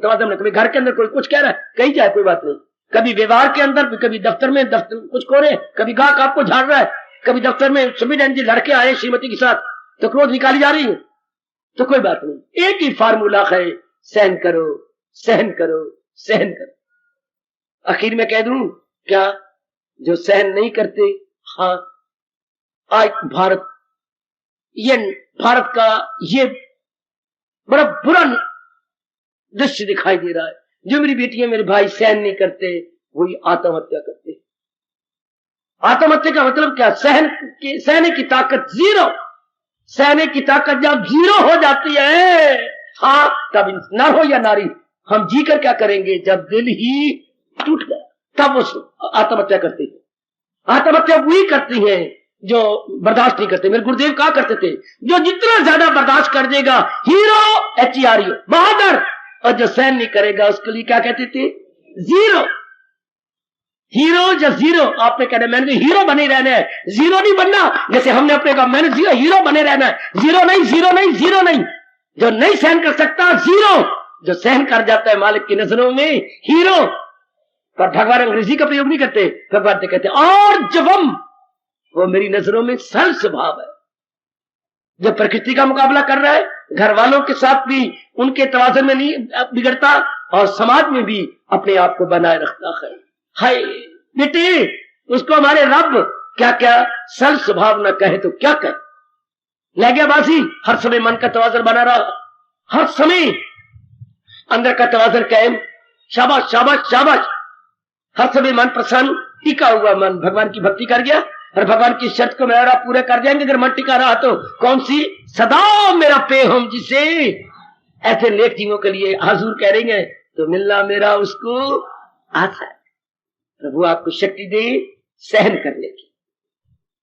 कभी घर के अंदर कोई कुछ कह रहा है, कही जाए, कोई बात नहीं। कभी व्यवहार के अंदर, कभी दफ्तर में कुछ हो रहे, कभी गाहक आपको झाड़ रहा है, कभी दफ्तर में सुमित जी लड़के आए श्रीमती के साथ तो क्रोध निकाली जा रही है, तो कोई बात नहीं। एक ही फार्मूला है, सहन करो, सहन करो, सहन करो। आखिर में कह दूं क्या, जो सहन नहीं करते, हाँ, आज भारत का ये बड़ा बुरा दृश्य दिखाई दे रहा है। जो मेरी बेटियां, मेरे भाई सहन नहीं करते, वही आत्महत्या करते। आत्महत्या का मतलब क्या? सहने की ताकत जीरो। सहने की ताकत जब जीरो हो जाती है, हाँ, तब नर हो या नारी, हम जी कर क्या करेंगे? जब दिल ही टूट गया, तब वो आत्महत्या करती है। आत्महत्या वही करती है जो बर्दाश्त नहीं करते। मेरे गुरुदेव कहा करते थे, जो जितना ज्यादा बर्दाश्त कर देगा हीरो, HERO, बहादुर, और जो सहन नहीं करेगा उसके लिए क्या कहते थे? जीरो। हीरो या जीरो, आपने कहना मैंने हीरो बने रहना है, जीरो नहीं बनना। जैसे हमने अपने कहा मैंने हीरो बने रहना है, जीरो नहीं, जीरो नहीं, जीरो नहीं। जो नहीं सहन कर सकता जीरो, जो सहन कर जाता है मालिक की नजरों में हीरो। पर भगवान अंग्रेजी का प्रयोग नहीं करते, भगवान कहते और जवम, वो मेरी नजरों में सरल स्वभाव है। जब प्रकृति का मुकाबला कर रहा है, घर वालों के साथ भी उनके तवाज़ुन में नहीं बिगड़ता और समाज में भी अपने आप को बनाए रखता है। हाय बेटी, उसको हमारे रब क्या क्या सल स्वभाव न कहे तो क्या कहे। ले गया बासी, हर समय मन का तवाज़ुन बना रहा, हर समय अंदर का तवाज़ुन कायम। शाबाश शाबाश शाबाश, हर समय मन प्रसन्न, टिका हुआ मन भगवान की भक्ति कर गया और भगवान की शर्त को मेरा पूरे कर जाएंगे। अगर मन टिका रहा तो कौन सी, सदा मेरा पे हम जिसे, ऐसे नेक जीवों के लिए हुजूर कह रही है तो मिलना मेरा उसको आता है। प्रभु आपको शक्ति दे सहन करने की,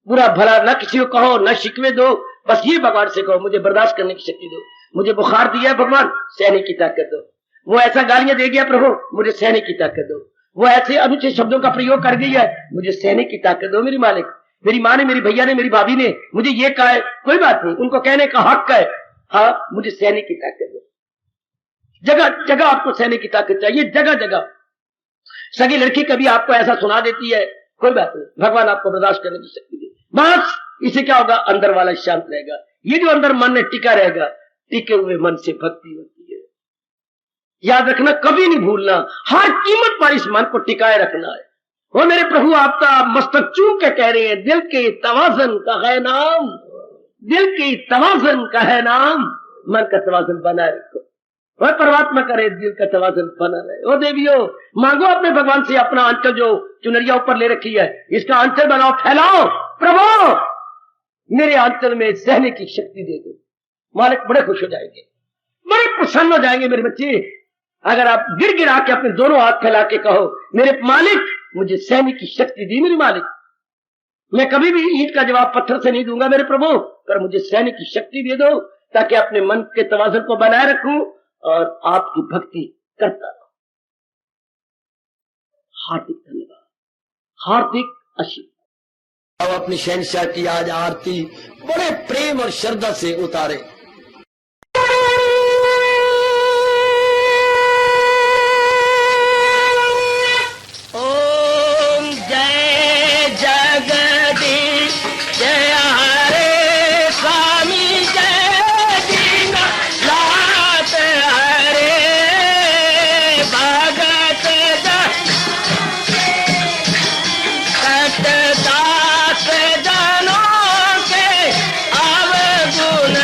बुरा भला न किसी को कहो, न शिकवे दो, बस ये भगवान से कहो मुझे बर्दाश्त करने की शक्ति दो। मुझे बुखार दिया है भगवान, सहने की ताकत दो। वो ऐसा गालियां दे गया प्रभु, मुझे सहने की ताकत दो। वो ऐसे अनुचित शब्दों का प्रयोग कर गई है, मुझे सहने की ताकत दो मेरी मालिक। मेरी माँ ने, मेरी भैया ने, मेरी भाभी ने मुझे ये कहा है, कोई बात नहीं, उनको कहने का हक है, हाँ मुझे सहने की ताकत दो। जगह जगह आपको सहने की ताकत चाहिए, जगह जगह। सगी लड़की कभी आपको ऐसा सुना देती है, कोई बात नहीं, भगवान आपको बर्दाश्त करने की शक्ति दे। बस इससे क्या होगा, अंदर वाला शांत रहेगा। ये जो अंदर मन में टिका रहेगा, टिके हुए मन से भक्ति होती है। याद रखना, कभी नहीं भूलना, हर कीमत पर इस मन को टिकाए रखना है। वो मेरे प्रभु आपका मस्तक चूम के कह रहे हैं, दिल के तवाज़ुन का है नाम, दिल के तवाज़ुन का है नाम, मन का तवाज़ुन बनाए रखो। वह परमात्मा करे दिल का तवाज़ुन बना रहे। ओ देवियों, मांगो अपने भगवान से अपना आंचल जो चुनरिया ऊपर ले रखी है, इसका आंचल बनाओ, फैलाओ। प्रभु मेरे आंचल में सहने की शक्ति दे दो। मालिक बड़े खुश हो जाएंगे, बड़े प्रसन्न हो जाएंगे मेरे बच्चे। अगर आप गिर गिरा के अपने दोनों हाथ फैला के कहो, मेरे मालिक मुझे सहने की शक्ति दी मेरे मालिक, मैं कभी भी ईंट का जवाब पत्थर से नहीं दूंगा मेरे प्रभु, पर मुझे सहने की शक्ति दे दो ताकि अपने मन के तवाज़ुन को बनाए रखूं और आपकी भक्ति करता रहूं। हार्दिक धन्यवाद, हार्दिक आशीर्वाद। अब अपनी शहंशाह की आज आरती बड़े प्रेम और श्रद्धा से उतारे। ओम जय जगदीश जय हरे स्वामी, जय दीनानाथ हरे भगत सतदास जनों के अवगुण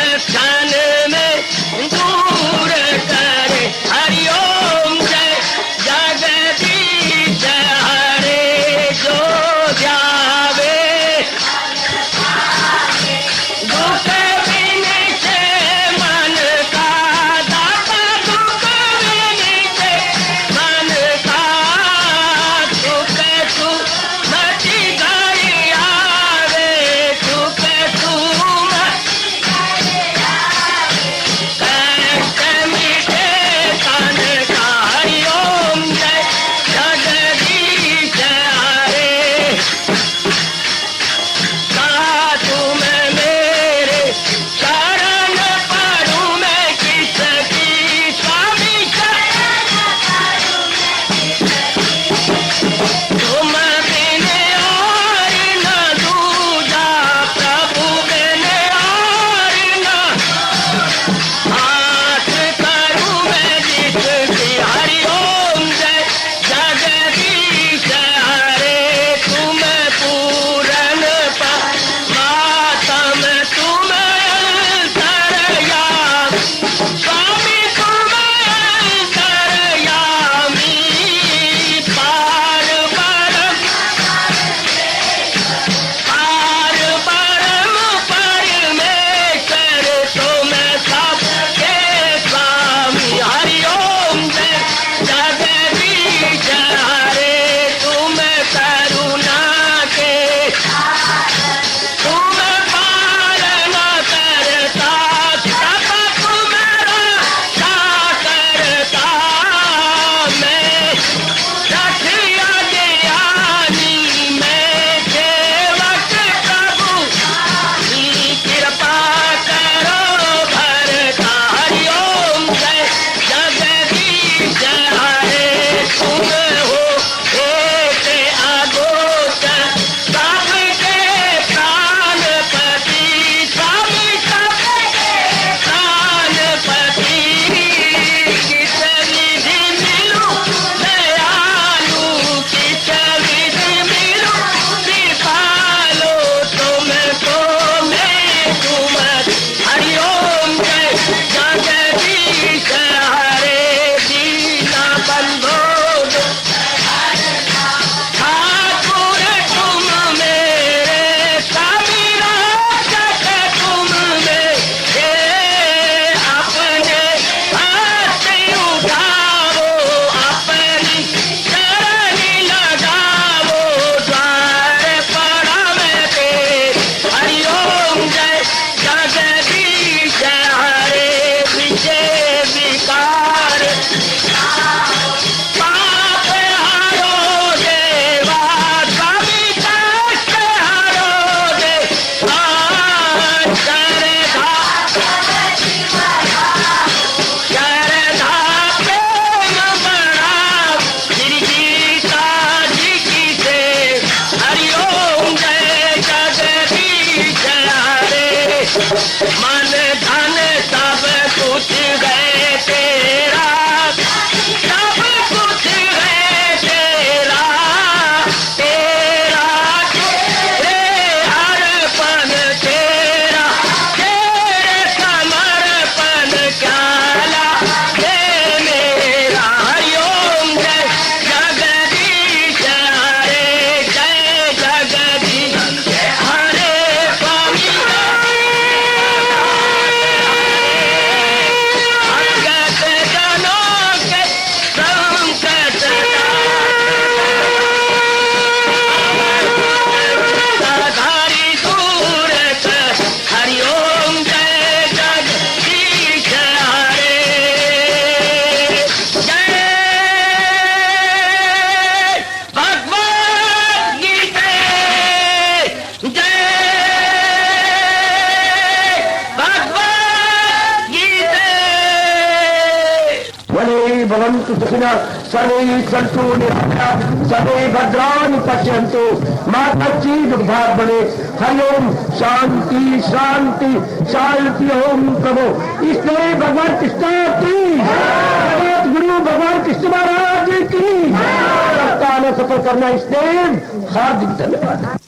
भवन्तु सुखिनः, सर्वे सन्तु निरामयाः, सर्वे भद्राणि पश्यन्तु, मा कश्चित् दुर्भाग् भवेत्। हरि ओम शांति शांति शांति। ओम प्रभु इसलिए भगवान कृष्ण की, जगत गुरु भगवान कृष्ण महाराज की सप्ताह सफल करना, इसलिए हार्दिक धन्यवाद।